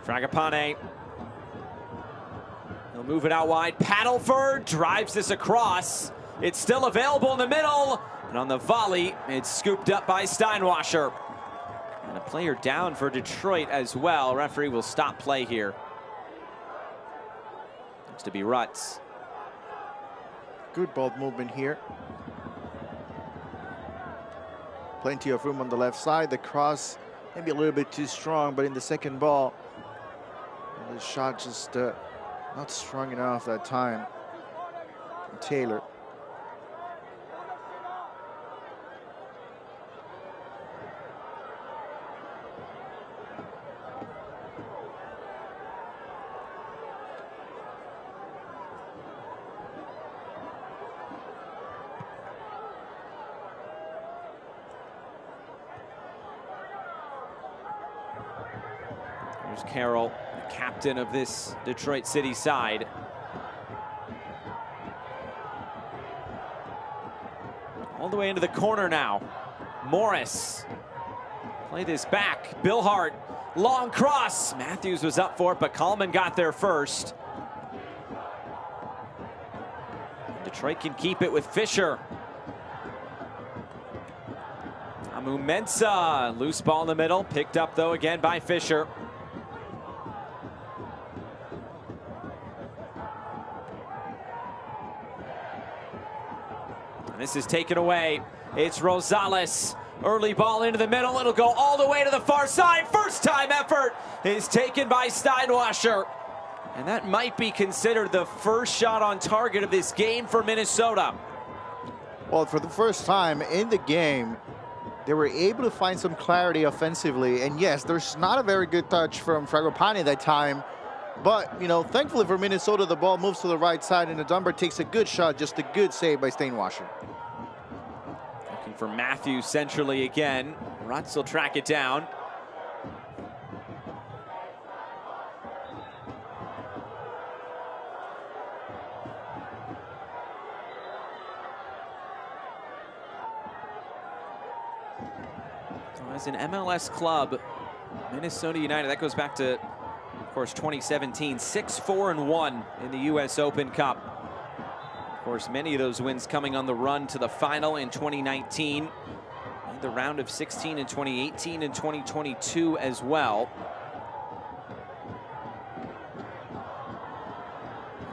Fragapane. He'll move it out wide. Paddleford drives this across. It's still available in the middle. And on the volley, it's scooped up by Steinwasser. And a player down for Detroit as well. Referee will stop play here. Looks to be Rutz. Good ball movement here. Plenty of room on the left side. The cross maybe a little bit too strong, but in the second ball, the shot just not strong enough that time. Taylor. There's Carroll, the captain of this Detroit City side. All the way into the corner now. Morris. Play this back. Bill Hart. Long cross. Matthews was up for it, but Kallman got there first. Detroit can keep it with Fisher. Amu Mensah. Loose ball in the middle. Picked up, though, again by Fisher. And this is taken away. It's Rosales. Early ball into the middle. It'll go all the way to the far side. First time effort is taken by Steinwasser. And that might be considered the first shot on target of this game for Minnesota. Well, for the first time in the game, they were able to find some clarity offensively. And yes, there's not a very good touch from Fragapane that time. But, you know, thankfully for Minnesota, the ball moves to the right side and the Dunbar takes a good shot, just a good save by Steinwasser. Looking for Matthews centrally again. Rutz will track it down. As an MLS club, Minnesota United, that goes back to, of course, 2017, 6-4-1 in the U.S. Open Cup. Of course, many of those wins coming on the run to the final in 2019, and the round of 16 in 2018 and 2022 as well.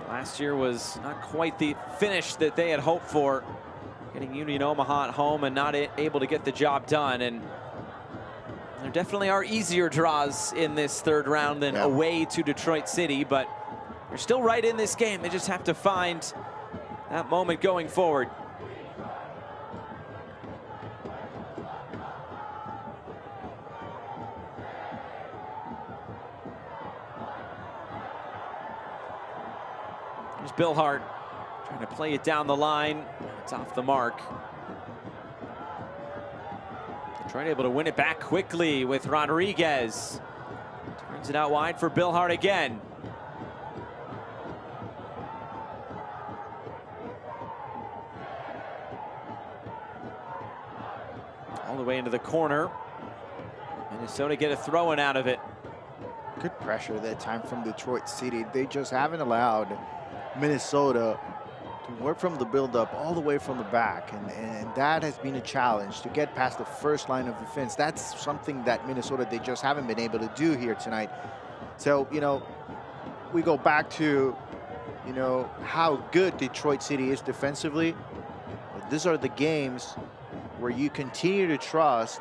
Last year was not quite the finish that they had hoped for, getting Union Omaha at home and not able to get the job done. And there definitely are easier draws in this third round than away to Detroit City, but they're still right in this game. They just have to find that moment going forward. There's Bill Hart trying to play it down the line. It's off the mark. Detroit able to win it back quickly with Rodriguez. Turns it out wide for Bill Hart again. All the way into the corner. Minnesota get a throw-in out of it. Good pressure that time from Detroit City. They just haven't allowed Minnesota to work from the build-up all the way from the back, and that has been a challenge to get past the first line of defense. That's something that Minnesota, they just haven't been able to do here tonight. So, you know, we go back to, you know, how good Detroit City is defensively. But these are the games where you continue to trust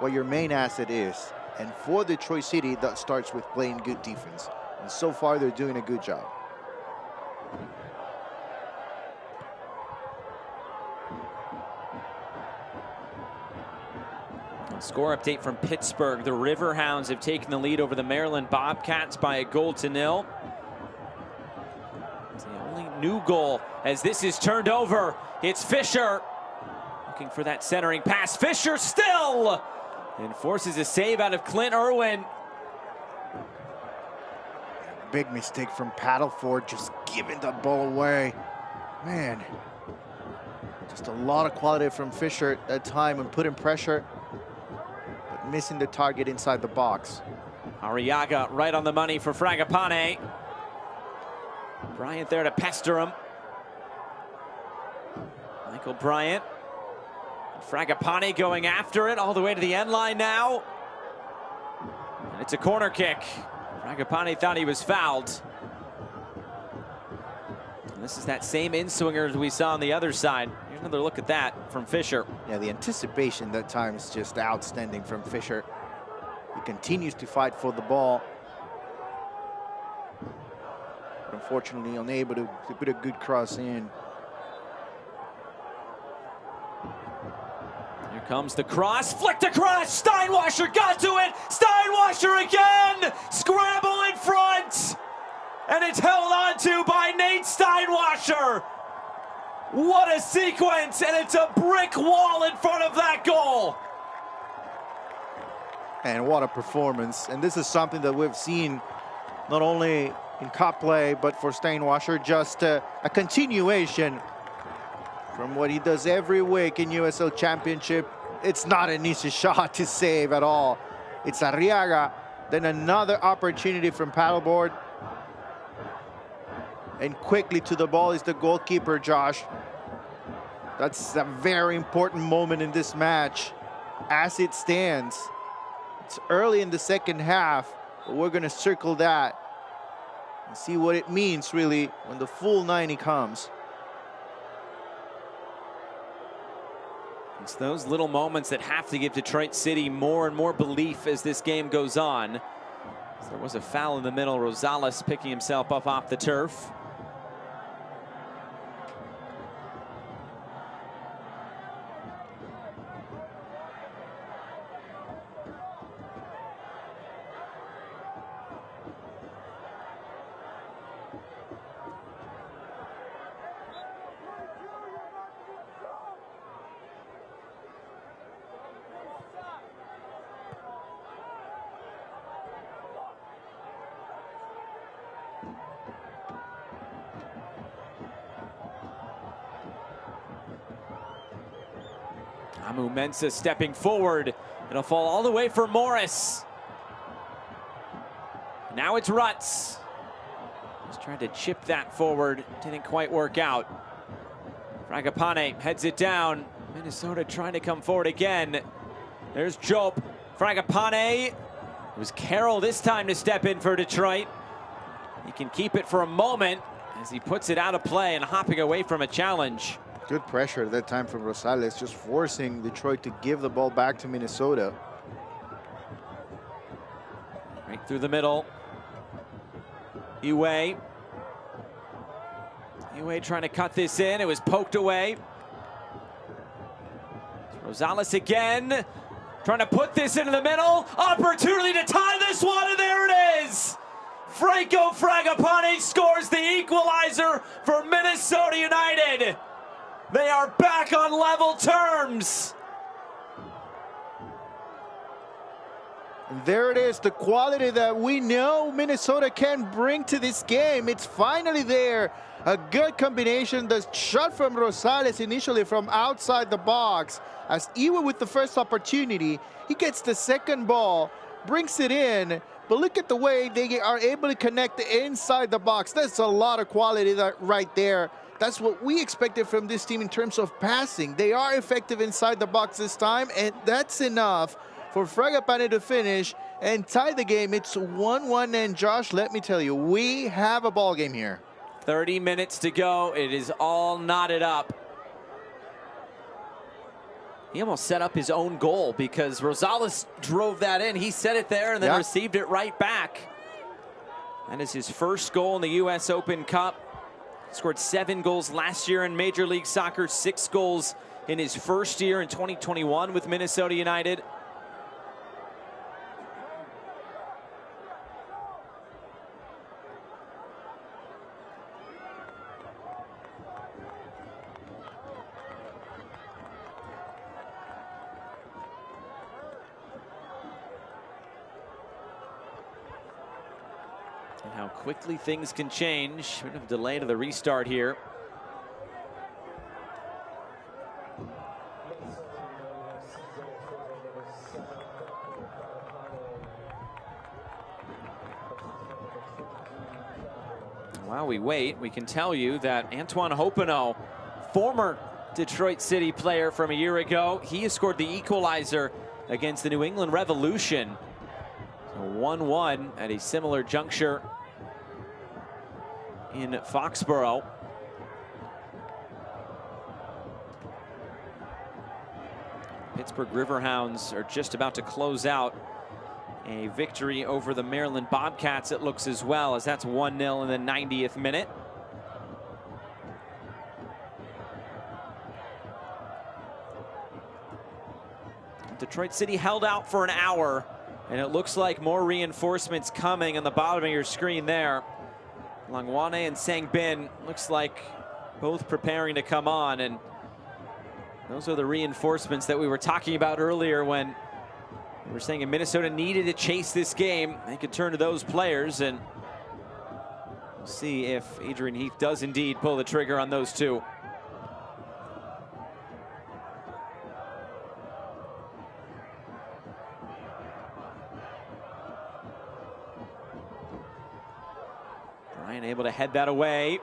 what your main asset is. And for Detroit City, that starts with playing good defense. And so far, they're doing a good job. Score update from Pittsburgh. The Riverhounds have taken the lead over the Maryland Bobcats by 1-0. It's the only new goal as this is turned over. It's Fisher looking for that centering pass. Fisher still enforces a save out of Clint Irwin. Big mistake from Paddleford, just giving the ball away. Man, just a lot of quality from Fisher at that time and putting pressure, but missing the target inside the box. Arriaga right on the money for Fragapane. Bryant there to pester him. Michael Bryant. Fragapane going after it all the way to the end line now. And it's a corner kick. Fragapane thought he was fouled. And this is that same in-swinger as we saw on the other side. Here's Another look at that from Fisher. Yeah, the anticipation that time is just outstanding from Fisher. He continues to fight for the ball. But unfortunately, unable to put a good cross in. Here comes the cross, flicked across, Steinwasser got to it, Steinwasser again, scramble in front, and it's held on to by Nate Steinwasser. What a sequence, and it's a brick wall in front of that goal. And what a performance. And this is something that we've seen not only in cup play, but for Steinwasser, just a continuation from what he does every week in USL Championship. It's not an easy shot to save at all. It's Arriaga, then another opportunity from paddleboard. And quickly to the ball is the goalkeeper, Josh. That's a very important moment in this match as it stands. It's early in the second half, but we're gonna circle that and see what it means really when the full 90 comes. It's those little moments that have to give Detroit City more and more belief as this game goes on. So there was a foul in the middle, Rosales picking himself up off the turf. Amu Mensah stepping forward. It'll fall all the way for Morris. Now it's Rutz. Just trying to chip that forward. Didn't quite work out. Fragapane heads it down. Minnesota trying to come forward again. There's Job. Fragapane. It was Carroll this time to step in for Detroit. He can keep it for a moment as he puts it out of play and hopping away from a challenge. Good pressure at that time from Rosales, just forcing Detroit to give the ball back to Minnesota. Right through the middle. Iwe trying to cut this in. It was poked away. Rosales again. Trying to put this into the middle. Opportunity to tie this one, and there it is. Franco Fragapane scores the equalizer for Minnesota United. They are back on level terms. And there it is, the quality that we know Minnesota can bring to this game. It's finally there. A good combination. The shot from Rosales initially from outside the box. As Iwe with the first opportunity, he gets the second ball, brings it in. But look at the way they are able to connect inside the box. That's a lot of quality right there. That's what we expected from this team in terms of passing. They are effective inside the box this time, and that's enough for Fragapane to finish and tie the game. It's 1-1, and Josh, let me tell you, we have a ball game here. 30 minutes to go. It is all knotted up. He almost set up his own goal because Rosales drove that in. He set it there and then received it right back. That is his first goal in the U.S. Open Cup. Scored 7 goals last year in Major League Soccer, 6 goals in his first year in 2021 with Minnesota United. And how quickly things can change. Bit of delay to the restart here. While we wait, we can tell you that Antoine Hoppeneau, former Detroit City player from a year ago, he has scored the equalizer against the New England Revolution. So 1-1 at a similar juncture in Foxborough. Pittsburgh Riverhounds are just about to close out a victory over the Maryland Bobcats, it looks, as well, as that's 1-0 in the 90th minute. Detroit City held out for an hour, and it looks like more reinforcements coming on the bottom of your screen there. Langwane and Sangbin looks like both preparing to come on, and those are the reinforcements that we were talking about earlier when we were saying if Minnesota needed to chase this game, they could turn to those players, and we'll see if Adrian Heath does indeed pull the trigger on those two. Ryan able to head that away.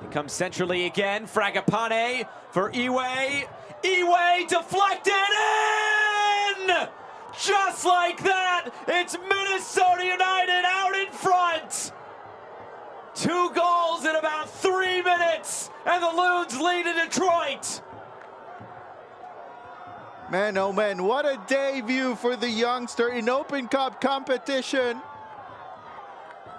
He comes centrally again. Fragapane for Iwe. Iwe deflected in! Just like that, it's Minnesota United out in front. 2 goals in about 3 minutes, and the Loons lead to Detroit. Man, oh man, what a debut for the youngster in Open Cup competition.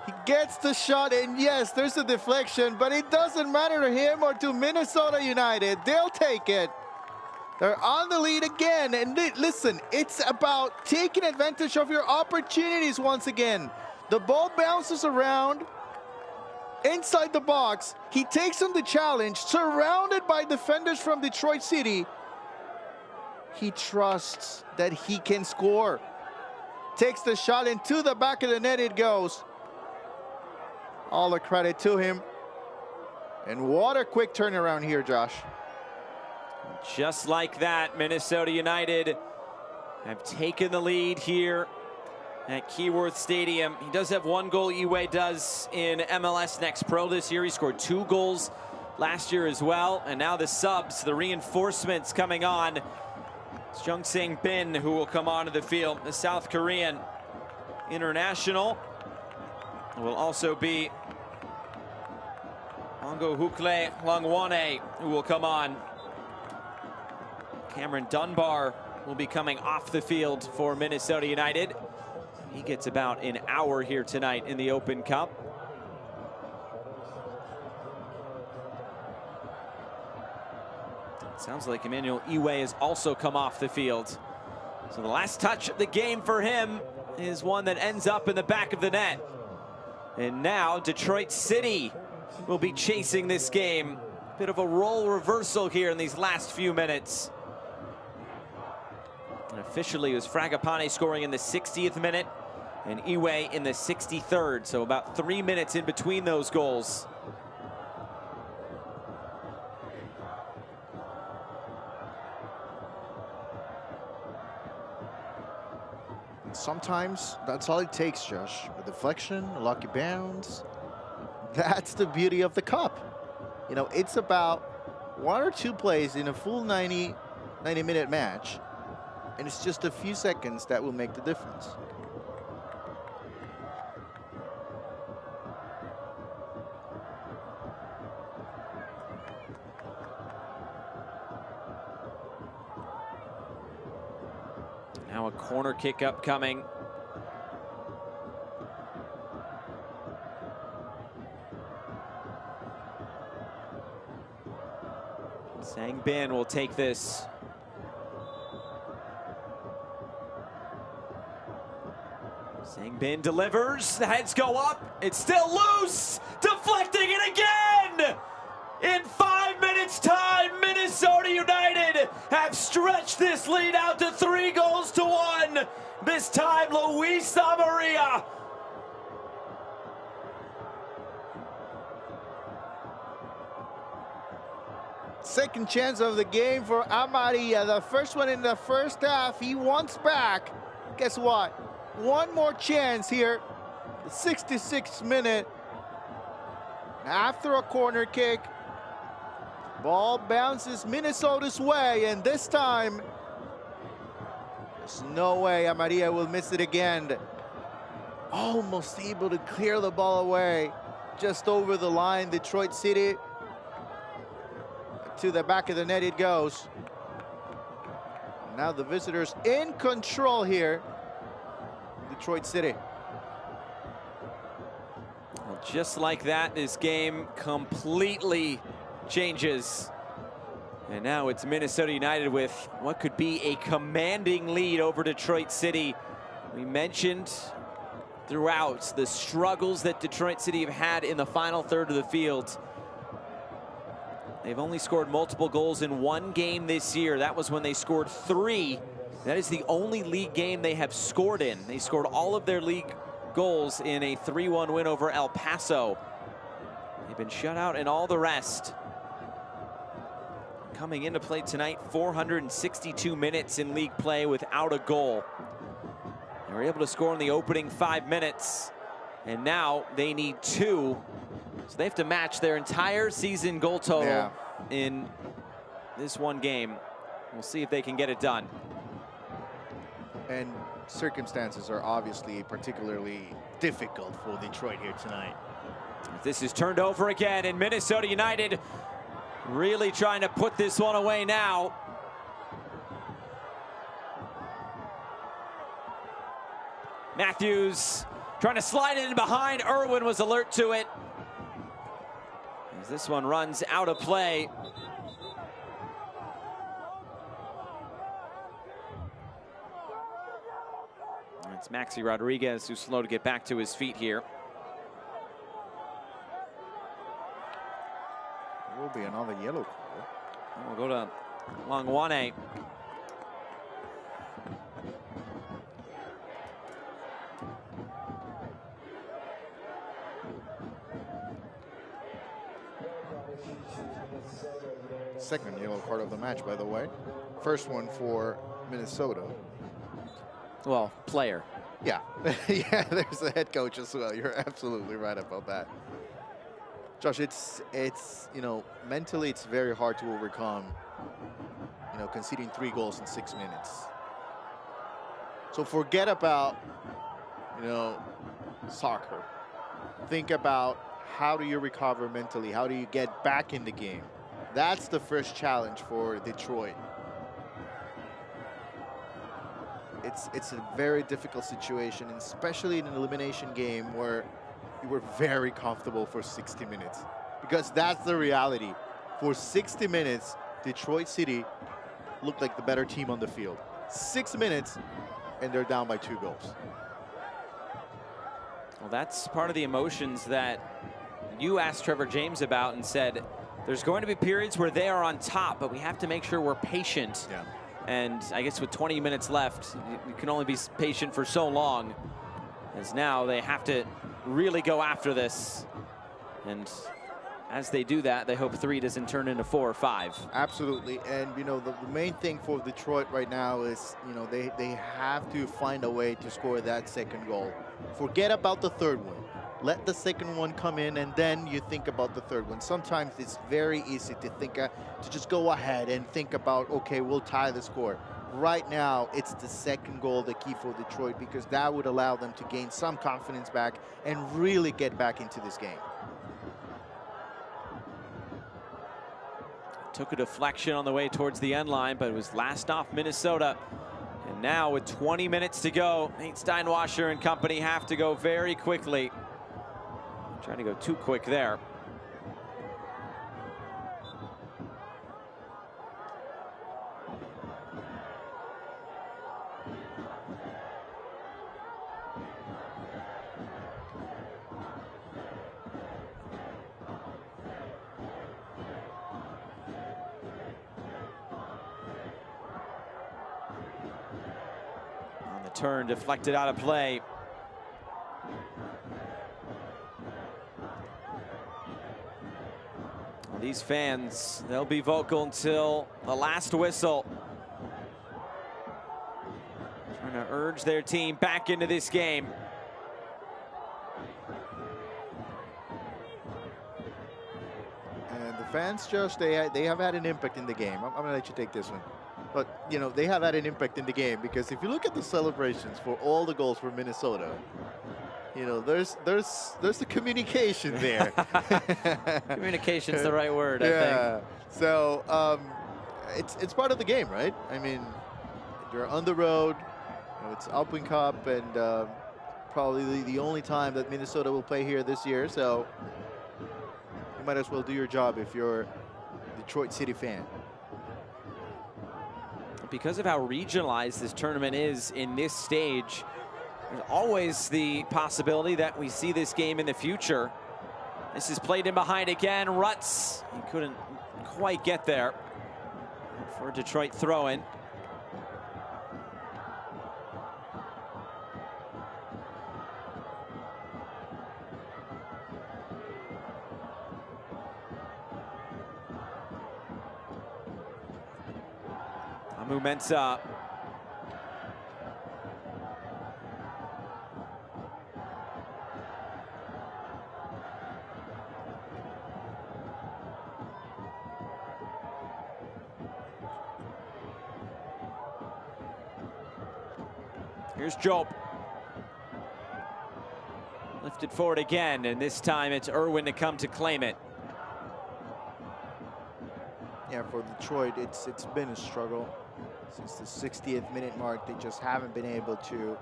He gets the shot, and yes, there's a deflection, but it doesn't matter to him or to Minnesota United. They'll take it. They're on the lead again, and listen, it's about taking advantage of your opportunities once again. The ball bounces around inside the box. He takes on the challenge, surrounded by defenders from Detroit City. He trusts that he can score. Takes the shot into the back of the net, it goes. All the credit to him. And what a quick turnaround here, Josh. Just like that, Minnesota United have taken the lead here at Keyworth Stadium. He does have 1 goal, Iwe does, in MLS Next Pro this year. He scored 2 goals last year as well. And now the subs, the reinforcements coming on. It's Jung Sang-bin who will come onto the field. The South Korean international will also be Ongo Hukle Langwane, who will come on. Cameron Dunbar will be coming off the field for Minnesota United. He gets about an hour here tonight in the Open Cup. Sounds like Emmanuel Iwe has also come off the field. So the last touch of the game for him is one that ends up in the back of the net. And now Detroit City will be chasing this game. Bit of a role reversal here in these last few minutes. And officially it was Fragapane scoring in the 60th minute and Iwe in the 63rd. So about 3 minutes in between those goals. Sometimes that's all it takes, Josh. A deflection, a lucky bounce. That's the beauty of the cup. You know, it's about 1 or 2 plays in a full 90-minute match, and it's just a few seconds that will make the difference. Now a corner kick upcoming. Sang-bin will take this. Sang-bin delivers, the heads go up, it's still loose, deflecting it again! In 5 minutes time, Minnesota United have stretched this lead out to 3 goals to 1. This time, Luis Amarilla. Second chance of the game for Amarilla. The first one in the first half, he wants back. Guess what? One more chance here. The 66th minute. After a corner kick. Ball bounces Minnesota's way, and this time, there's no way Amarilla will miss it again. Almost able to clear the ball away. Just over the line, Detroit City. To the back of the net it goes. Now the visitors in control here. Detroit City. Well, just like that, this game completely changes. And now it's Minnesota United with what could be a commanding lead over Detroit City. We mentioned throughout the struggles that Detroit City have had in the final third of the field. They've only scored multiple goals in one game this year. That was when they scored 3. That is the only league game they have scored in. They scored all of their league goals in a 3-1 win over El Paso. They've been shut out in all the rest. Coming into play tonight, 462 minutes in league play without a goal. They were able to score in the opening 5 minutes, and now they need 2. So they have to match their entire season goal total in this one game. We'll see if they can get it done. And circumstances are obviously particularly difficult for Detroit here tonight. This is turned over again, and Minnesota United really trying to put this one away now. Matthews trying to slide it in behind. Irwin was alert to it. As this one runs out of play. It's Maxi Rodriguez who's slow to get back to his feet here. There will be another yellow card. We'll go to Longwane. Second yellow card of the match, by the way. First one for Minnesota. Well, player. Yeah, yeah, there's the head coach as well. You're absolutely right about that. Josh, it's you know, mentally it's very hard to overcome, you know, conceding 3 goals in 6 minutes. So forget about, you know, soccer. Think about how do you recover mentally? How do you get back in the game? That's the first challenge for Detroit. It's a very difficult situation, especially in an elimination game where you were very comfortable for 60 minutes. Because that's the reality. For 60 minutes, Detroit City looked like the better team on the field. 6 minutes, and they're down by 2 goals. Well, that's part of the emotions that you asked Trevor James about and said, there's going to be periods where they are on top, but we have to make sure we're patient. Yeah. And I guess with 20 minutes left, you can only be patient for so long, as now they have to really go after this. And as they do that, they hope 3 doesn't turn into 4 or 5. Absolutely, and you know, the main thing for Detroit right now is, you know, they have to find a way to score that second goal. Forget about the third one. Let the second one come in, and then you think about the third one. Sometimes it's very easy to think, to just go ahead and think about, okay, we'll tie the score. Right now, it's the second goal, the key for Detroit, because that would allow them to gain some confidence back and really get back into this game. Took a deflection on the way towards the end line, but it was last off Minnesota. And now with 20 minutes to go, Nate Steinwasser and company have to go very quickly. Trying to go too quick there. On the turn, deflected out of play. These fans, they'll be vocal until the last whistle. Trying to urge their team back into this game. And the fans, Josh, they have had an impact in the game. I'm gonna let you take this one. But, you know, they have had an impact in the game, because if you look at the celebrations for all the goals for Minnesota, you know, there's the communication there. Communication's the right word, I think. So it's part of the game, right? I mean, They're on the road. You know, it's Open Cup, and probably the only time that Minnesota will play here this year. So you might as well do your job if you're a Detroit City fan. Because of how regionalized this tournament is in this stage, there's always the possibility that we see this game in the future. This is played in behind again. Rutz, he couldn't quite get there for a Detroit throw-in. Mensah. Here's Job. Lifted forward again, and this time it's Irwin to come to claim it. Yeah, for Detroit, it's been a struggle. Since the 60th minute mark, they just haven't been able to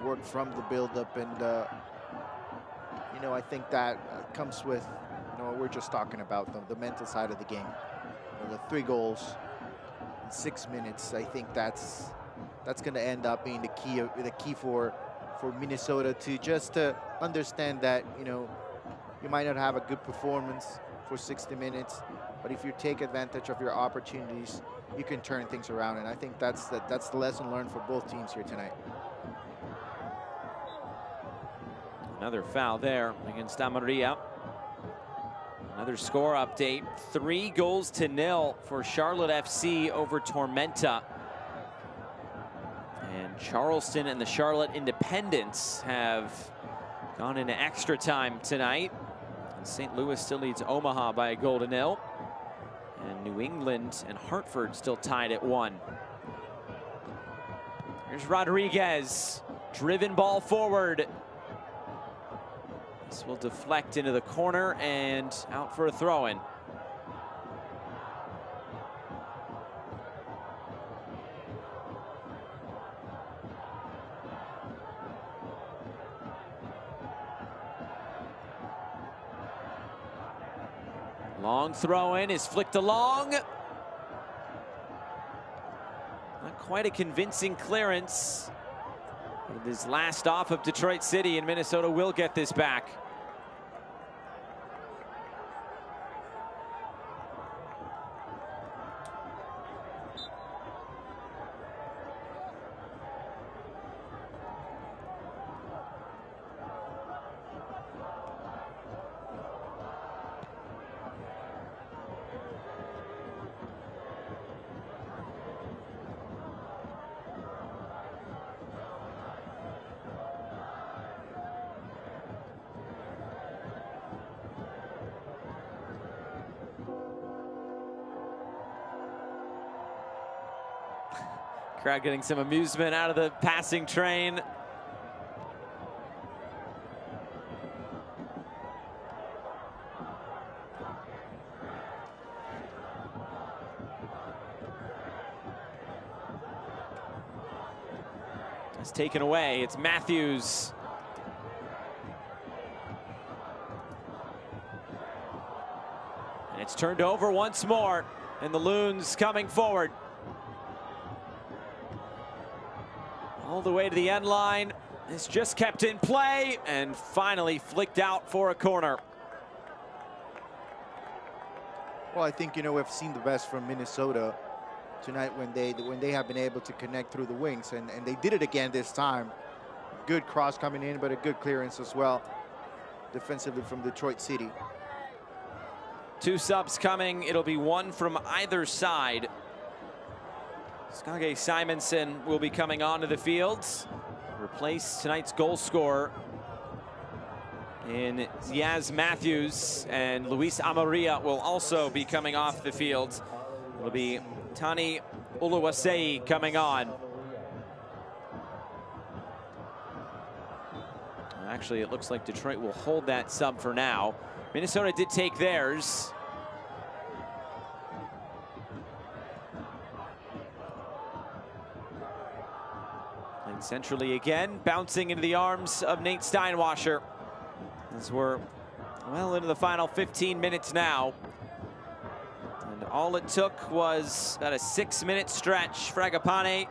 work from the build-up, and you know, I think that comes with, you know, what we're just talking about, the mental side of the game. You know, the 3 goals in 6 minutes. I think that's going to end up being the key for Minnesota to just understand that, you know, you might not have a good performance for 60 minutes. But if you take advantage of your opportunities, you can turn things around. And I think that's the lesson learned for both teams here tonight. Another foul there against Amarilla. Another score update. 3-0 for Charlotte FC over Tormenta. And Charleston and the Charlotte Independents have gone into extra time tonight. And St. Louis still leads Omaha by 1-0. And New England and Hartford still tied at 1. Here's Rodriguez. Driven ball forward. This will deflect into the corner and out for a throw-in. Long throw-in is flicked along. Not quite a convincing clearance. But it is last off of Detroit City, and Minnesota will get this back. Crowd getting some amusement out of the passing train. It's taken away. It's Matthews. And it's turned over once more. And the Loons coming forward. All the way to the end line. It's just kept in play and finally flicked out for a corner. Well, I think, you know, we've seen the best from Minnesota tonight when they have been able to connect through the wings, and they did it again this time. Good cross coming in, but a good clearance as well defensively from Detroit City. 2 subs coming. It'll be 1 from either side. Skage Simonson will be coming onto the field. Replace tonight's goal scorer in Yaz Matthews, and Luis Amarilla will also be coming off the field. It'll be Tani Uluwasei coming on. Actually, it looks like Detroit will hold that sub for now. Minnesota did take theirs. And centrally again, bouncing into the arms of Nate Steinwasser. As we're well into the final 15 minutes now. And all it took was about a 6-minute stretch. Fragapane,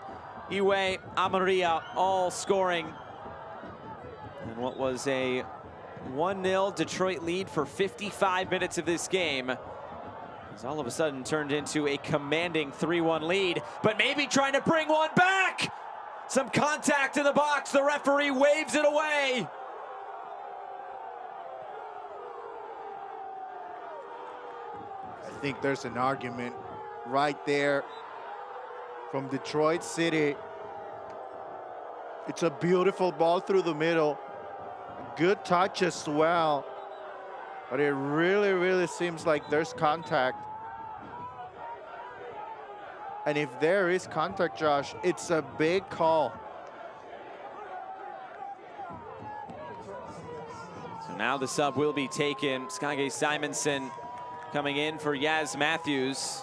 Iwe, Amaria all scoring. And what was a 1-0 Detroit lead for 55 minutes of this game has all of a sudden turned into a commanding 3-1 lead, but maybe trying to bring one back. Some contact in the box. The referee waves it away. I think there's an argument right there from Detroit City. It's a beautiful ball through the middle. Good touch as well. But it really, really seems like there's contact. And if there is contact, Josh, it's a big call. So now the sub will be taken. Skage Simonson coming in for Yaz Matthews.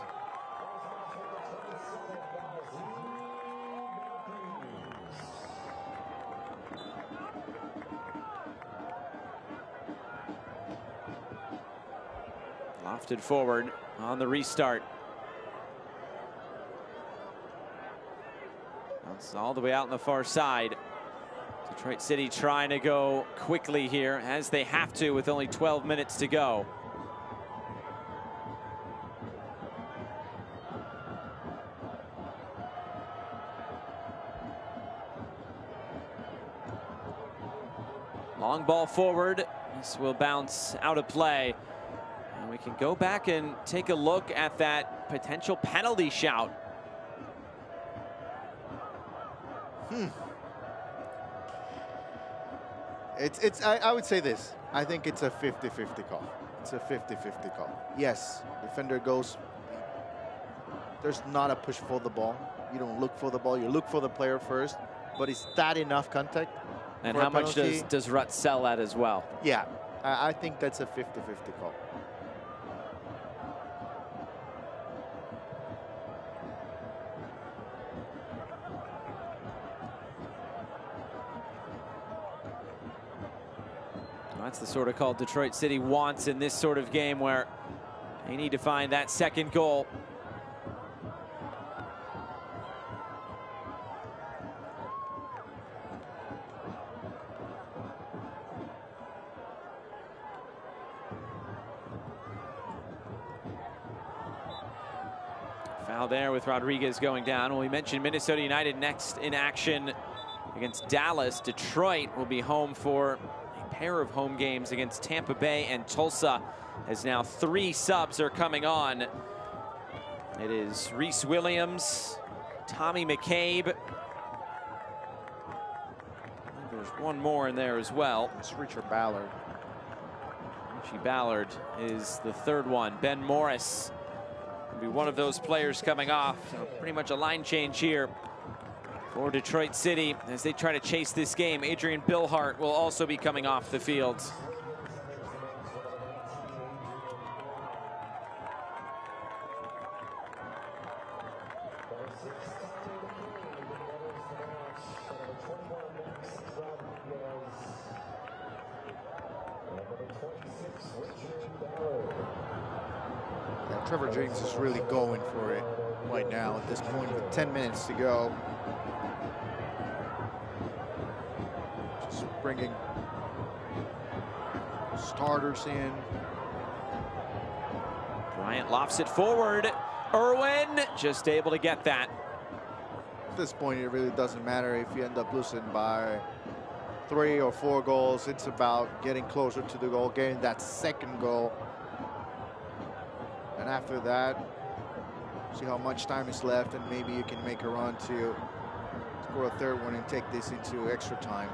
Lofted forward on the restart. It's all the way out on the far side. Detroit City trying to go quickly here, as they have to with only 12 minutes to go. Long ball forward. This will bounce out of play. And we can go back and take a look at that potential penalty shout. I would say this. I think it's a 50-50 call. It's a 50-50 call. Yes, defender goes. There's not a push for the ball. You don't look for the ball. You look for the player first. But is that enough contact? And how much does Rutt sell at as well? Yeah, I think that's a 50-50 call. That's the sort of call Detroit City wants in this sort of game, where they need to find that second goal. Foul there with Rodriguez going down. Well, we mentioned Minnesota United next in action against Dallas. Detroit will be home for pair of home games against Tampa Bay and Tulsa, as now 3 subs are coming on. It is Reese Williams, Tommy McCabe. There's one more in there as well. It's Richard Ballard. Richie Ballard is the third one. Ben Morris will be one of those players coming off. So pretty much a line change here for Detroit City as they try to chase this game. Adrian Billhart will also be coming off the field. Yeah, Trevor James is really going for it right now at this point with 10 minutes to go. Bringing starters in. Bryant lofts it forward. Irwin just able to get that. At this point, it really doesn't matter if you end up losing by 3 or 4 goals. It's about getting closer to the goal, getting that second goal. And after that, see how much time is left, and maybe you can make a run to score a third one and take this into extra time.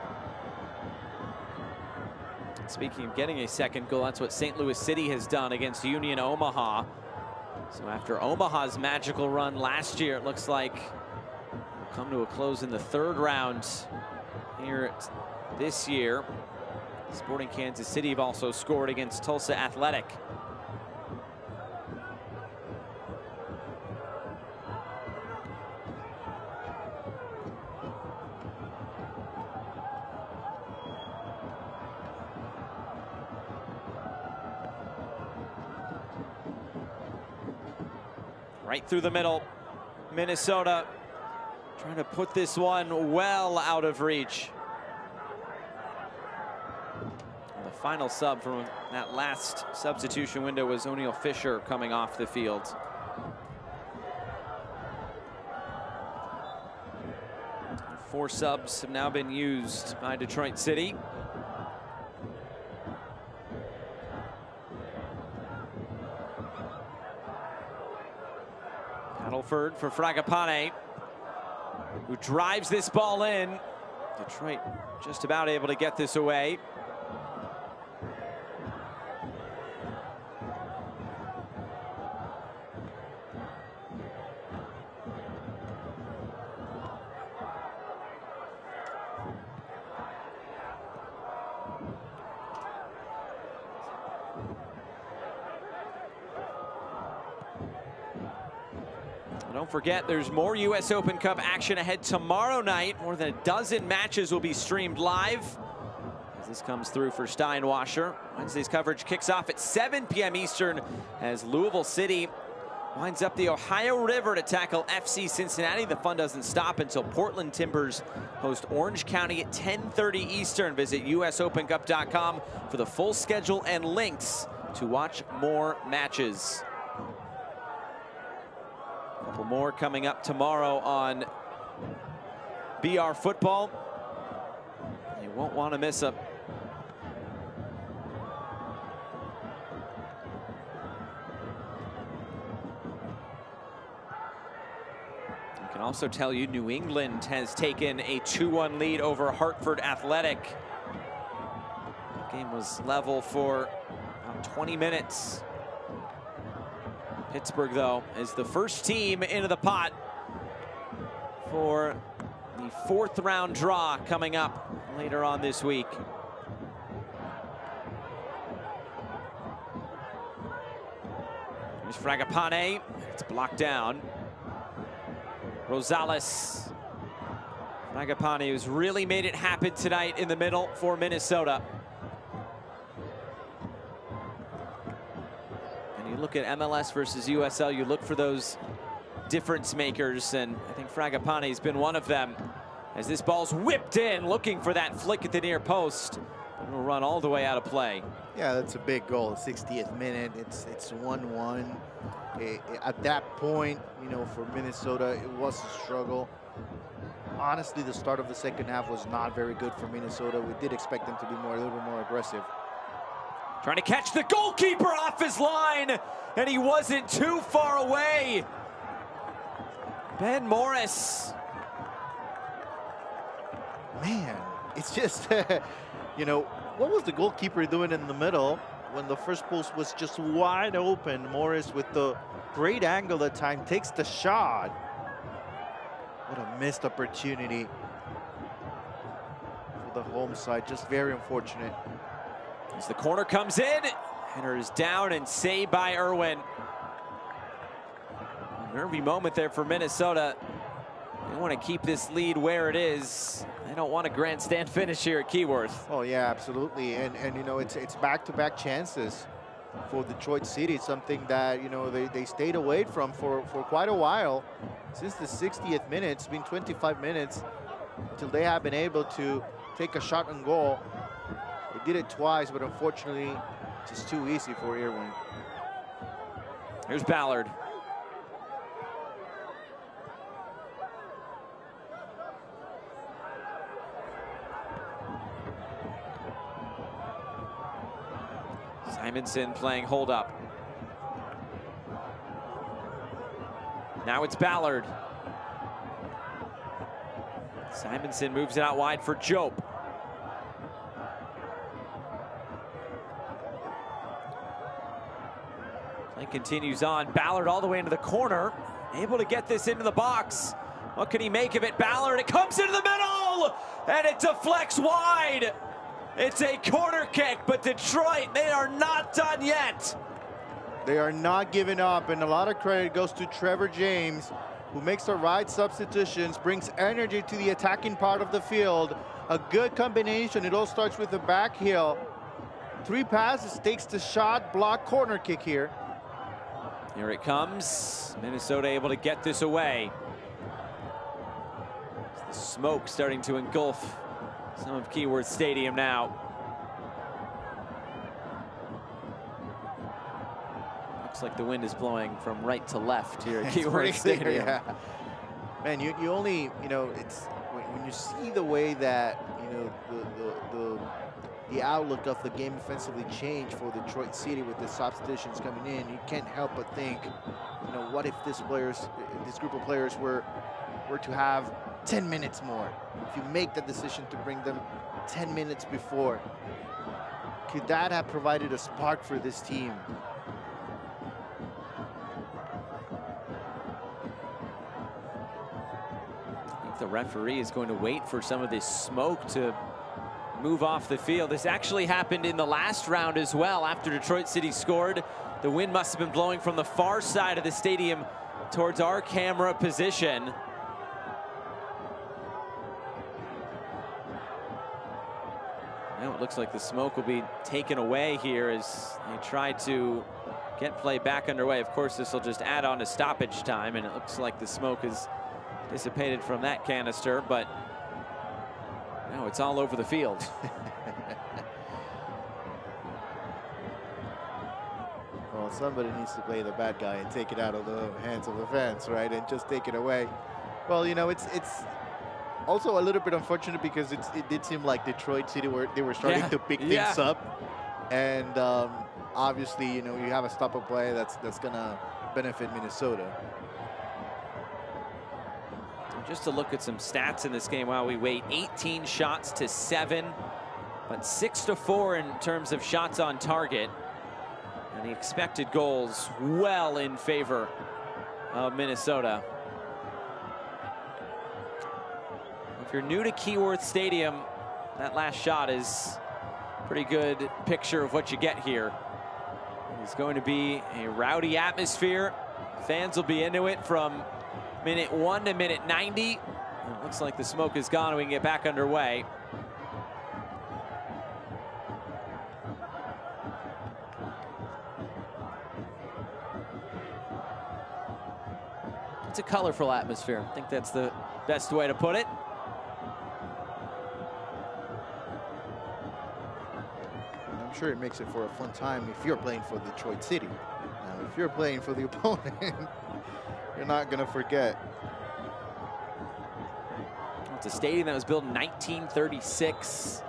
Speaking of getting a second goal, that's what St. Louis City has done against Union Omaha. So after Omaha's magical run last year, it looks like we'll come to a close in the 3rd round here this year. Sporting Kansas City have also scored against Tulsa Athletic. Right through the middle. Minnesota trying to put this one well out of reach. And the final sub from that last substitution window was O'Neal Fisher coming off the field. Four subs have now been used by Detroit City. Paddleford for Fragapane, who drives this ball in. Detroit just about able to get this away. Don't forget, there's more U.S. Open Cup action ahead tomorrow night. More than a dozen matches will be streamed live as this comes through for Steinwasser. Wednesday's coverage kicks off at 7 p.m. Eastern as Louisville City winds up the Ohio River to tackle FC Cincinnati. The fun doesn't stop until Portland Timbers host Orange County at 10:30 Eastern. Visit usopencup.com for the full schedule and links to watch more matches. A couple more coming up tomorrow on BR Football. You won't want to miss them. I can also tell you New England has taken a 2-1 lead over Hartford Athletic. That game was level for about 20 minutes. Pittsburgh, though, is the first team into the pot for the 4th round draw coming up later on this week. Here's Fragapane. It's blocked down. Rosales. Fragapane, who's really made it happen tonight in the middle for Minnesota. Look at MLS versus USL, you look for those difference makers, and I think Fragapane's been one of them. As this ball's whipped in, looking for that flick at the near post. It'll run all the way out of play. Yeah, that's a big goal, 60th minute. It's 1-1. At that point, you know, for Minnesota, it was a struggle. Honestly, the start of the second half was not very good for Minnesota. We did expect them to be a little bit more aggressive. Trying to catch the goalkeeper off his line, and he wasn't too far away. Ben Morris. Man, it's just, you know, what was the goalkeeper doing in the middle when the first post was just wide open? Morris, with the great angle that time, takes the shot. What a missed opportunity for the home side. Just very unfortunate. As the corner comes in, header is down and saved by Irwin. A nervy moment there for Minnesota. They want to keep this lead where it is. They don't want a grandstand finish here at Keyworth. Oh yeah, absolutely. And you know, it's back-to-back chances for Detroit City. Something that, you know, they stayed away from for quite a while. Since the 60th minute, it's been 25 minutes until they have been able to take a shot on goal. They did it twice, but unfortunately, just too easy for Irwin. Here's Ballard. Simonson playing hold up. Now it's Ballard. Simonson moves it out wide for Jope. Play continues on. Ballard all the way into the corner. Able to get this into the box. What can he make of it? Ballard, it comes into the middle! And it deflects wide! It's a corner kick, but Detroit, they are not done yet. They are not giving up, and a lot of credit goes to Trevor James, who makes the right substitutions, brings energy to the attacking part of the field. A good combination. It all starts with the back heel. 3 passes, takes the shot, block, corner kick here. Here it comes. Minnesota able to get this away. The smoke starting to engulf some of Keyworth Stadium now. Looks like the wind is blowing from right to left here at Keyworth Stadium. Yeah. Man, you only, it's when you see the way that, the outlook of the game offensively changed for Detroit City with the substitutions coming in, you can't help but think, what if this group of players were to have 10 minutes more? If you make the decision to bring them 10 minutes before, could that have provided a spark for this team? I think the referee is going to wait for some of this smoke to move off the field. This actually happened in the last round as well. After Detroit City scored, the wind must have been blowing from the far side of the stadium towards our camera position. Now it looks like the smoke will be taken away here as they try to get play back underway. Of course, this will just add on to stoppage time, and it looks like the smoke is dissipated from that canister, but now it's all over the field. Well, somebody needs to play the bad guy and take it out of the hands of the fans, right? And just take it away. Well, it's also a little bit unfortunate because it did seem like Detroit City were starting to pick things up, and obviously, you have a stop of play that's gonna benefit Minnesota. Just to look at some stats in this game while we wait, 18 shots to 7, but 6 to 4 in terms of shots on target. And the expected goals well in favor of Minnesota. If you're new to Keyworth Stadium, that last shot is a pretty good picture of what you get here. It's going to be a rowdy atmosphere. Fans will be into it from minute 1 to minute 90. It looks like the smoke is gone. We can get back underway. It's a colorful atmosphere. I think that's the best way to put it. I'm sure it makes it for a fun time if you're playing for Detroit City. Now, if you're playing for the opponent, you're not going to forget. It's a stadium that was built in 1936.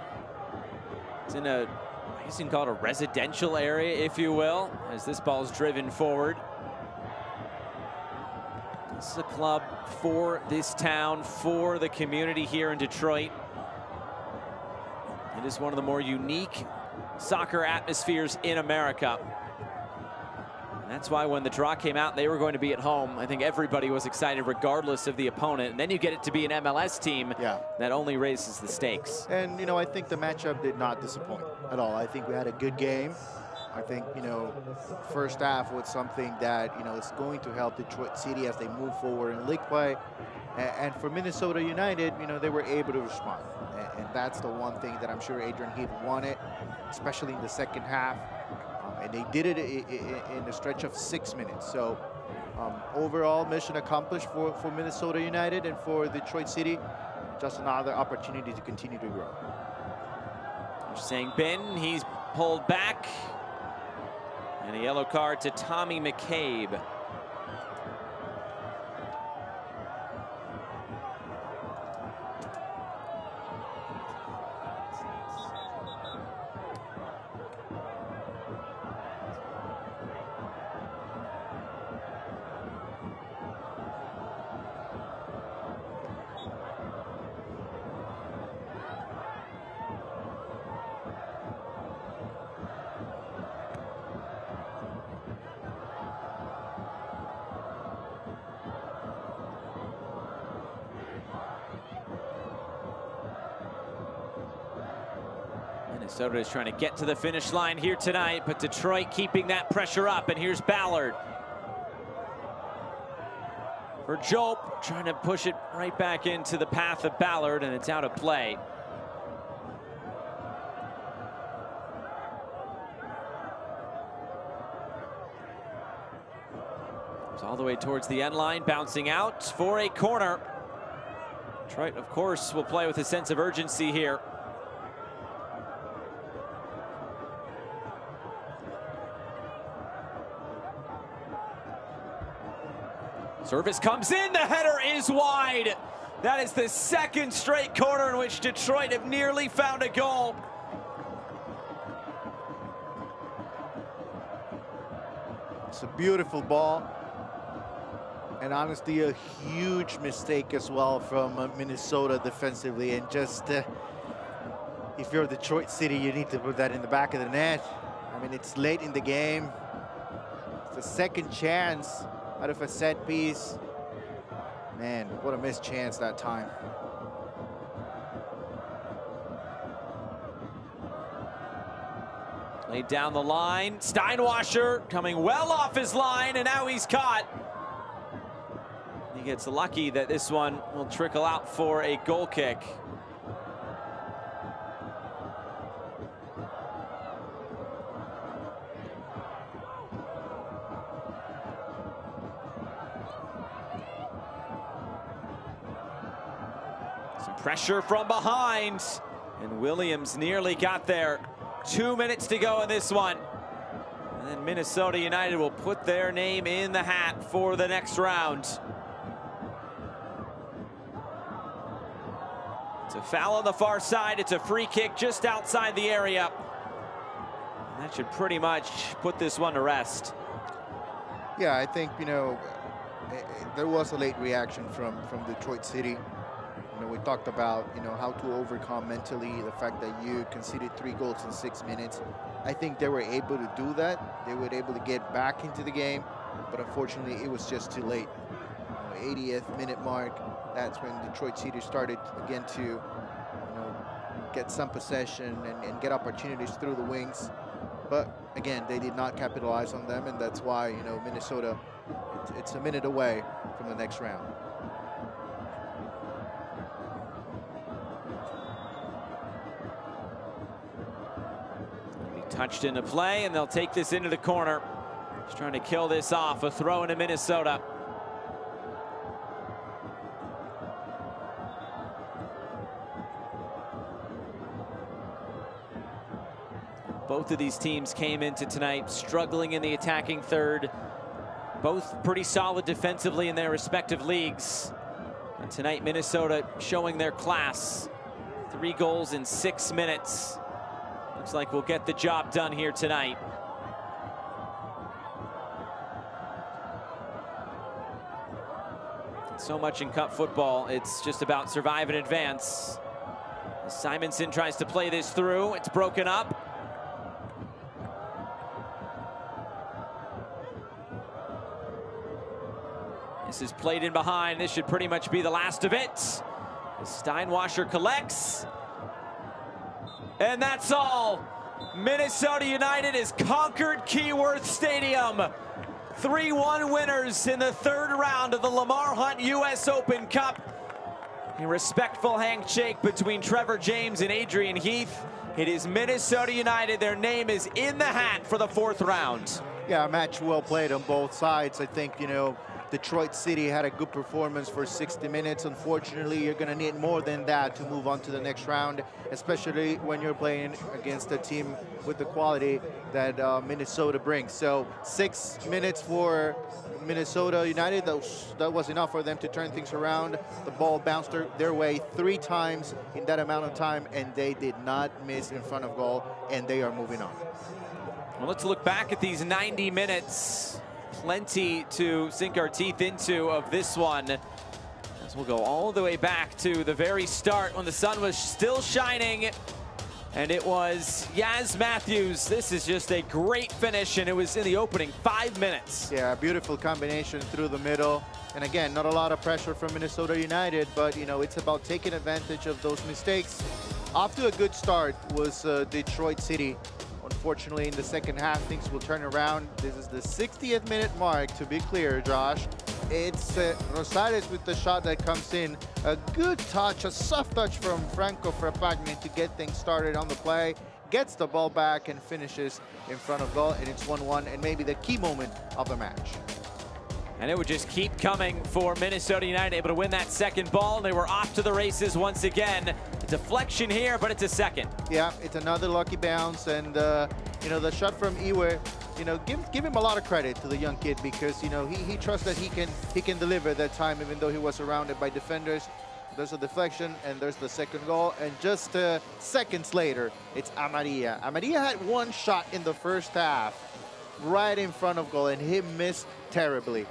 It's in a, I guess you can call it a residential area, if you will, as this ball is driven forward. This is a club for this town, for the community here in Detroit. It is one of the more unique soccer atmospheres in America. And that's why when the draw came out, they were going to be at home. I think everybody was excited regardless of the opponent. And then you get it to be an MLS team that only raises the stakes. And, I think the matchup did not disappoint at all. I think we had a good game. I think, first half was something that, is going to help Detroit City as they move forward in league play. And for Minnesota United, they were able to respond. And that's the one thing that I'm sure Adrian Heath wanted, especially in the second half. And they did it in a stretch of 6 minutes. So overall, mission accomplished for Minnesota United, and for Detroit City, just another opportunity to continue to grow. You're saying Ben, he's pulled back. And a yellow card to Tommy McCabe. Minnesota is trying to get to the finish line here tonight, but Detroit keeping that pressure up. And here's Ballard. For Jope, trying to push it right back into the path of Ballard, and it's out of play. It's all the way towards the end line, bouncing out for a corner. Detroit, of course, will play with a sense of urgency here. Service comes in, the header is wide. That is the second straight corner in which Detroit have nearly found a goal. It's a beautiful ball. And honestly, a huge mistake as well from Minnesota defensively. And just, if you're Detroit City, you need to put that in the back of the net. I mean, it's late in the game. It's a second chance out of a set piece. Man, what a missed chance that time. Laid down the line. Steinwasser coming well off his line, and now he's caught. He gets lucky that this one will trickle out for a goal kick. Some pressure from behind, and Williams nearly got there. 2 minutes to go in this one. And then Minnesota United will put their name in the hat for the next round. It's a foul on the far side. It's a free kick just outside the area. And that should pretty much put this one to rest. Yeah, I think, you know, there was a late reaction from Detroit City. You know, we talked about, you know, how to overcome mentally the fact that you conceded 3 goals in 6 minutes. I think they were able to do that. They were able to get back into the game, but unfortunately it was just too late. 80th minute mark, that's when Detroit City started again to, you know, get some possession and get opportunities through the wings. But again, they did not capitalize on them, and that's why, you know, Minnesota, it's a minute away from the next round. He touched into play, and they'll take this into the corner. Just trying to kill this off. A throw into Minnesota. Both of these teams came into tonight struggling in the attacking third. Both pretty solid defensively in their respective leagues. And tonight, Minnesota showing their class. 3 goals in 6 minutes. Looks like we'll get the job done here tonight. So much in cup football, it's just about survive and advance. Simonson tries to play this through. It's broken up. This is played in behind. This should pretty much be the last of it. Steinwasser collects. And that's all. Minnesota United has conquered Keyworth Stadium. 3-1 winners in the 3rd round of the Lamar Hunt U.S. Open Cup. A respectful handshake between Trevor James and Adrian Heath. It is Minnesota United. Their name is in the hat for the 4th round. Yeah, a match well played on both sides. I think, you know, Detroit City had a good performance for 60 minutes. Unfortunately, you're going to need more than that to move on to the next round, especially when you're playing against a team with the quality that Minnesota brings. So 6 minutes for Minnesota United, that was enough for them to turn things around. The ball bounced their way 3 times in that amount of time, and they did not miss in front of goal, and they are moving on. Well, let's look back at these 90 minutes. Plenty to sink our teeth into of this one, as we'll go all the way back to the very start when the sun was still shining, and it was Yaz Matthews. This is just a great finish, and it was in the opening 5 minutes. Yeah, beautiful combination through the middle. And again, not a lot of pressure from Minnesota United, but, you know, it's about taking advantage of those mistakes. Off to a good start was Detroit City. Unfortunately, in the second half, things will turn around. This is the 60th minute mark, to be clear, Josh. It's Rosales with the shot that comes in. A good touch, a soft touch from Franco Frappagni to get things started on the play. Gets the ball back and finishes in front of goal, and it's 1-1, and maybe the key moment of the match. And it would just keep coming for Minnesota United, able to win that second ball. They were off to the races once again. A deflection here, but it's a second. Yeah, it's another lucky bounce, and you know, the shot from Iwe, you know, give him a lot of credit to the young kid, because you know he trusts that he can deliver that time, even though he was surrounded by defenders. There's a deflection, and there's the second goal, and just seconds later, it's Amarilla. Amarilla had one shot in the first half, right in front of goal, and he missed terribly.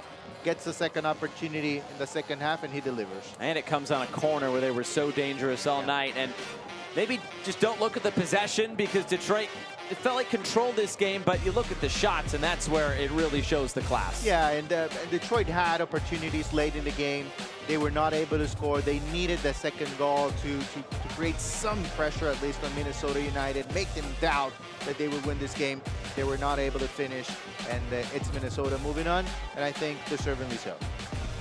Gets the second opportunity in the second half, and he delivers. And it comes on a corner where they were so dangerous all night. And maybe just don't look at the possession, because Detroit, it felt like controlled this game, but you look at the shots, and that's where it really shows the class. Yeah, and Detroit had opportunities late in the game. They were not able to score. They needed the second goal to create some pressure, at least on Minnesota United, make them doubt that they would win this game. They were not able to finish, and it's Minnesota moving on, and I think deservedly so.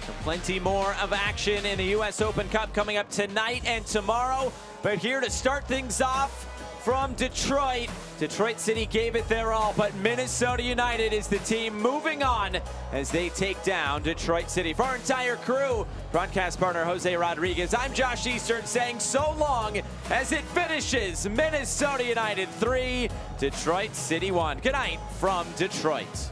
So plenty more of action in the U.S. Open Cup coming up tonight and tomorrow. But here to start things off from Detroit, Detroit City gave it their all, but Minnesota United is the team moving on as they take down Detroit City. For our entire crew, broadcast partner Jose Rodriguez, I'm Josh Eastern saying so long as it finishes Minnesota United 3, Detroit City 1. Good night from Detroit.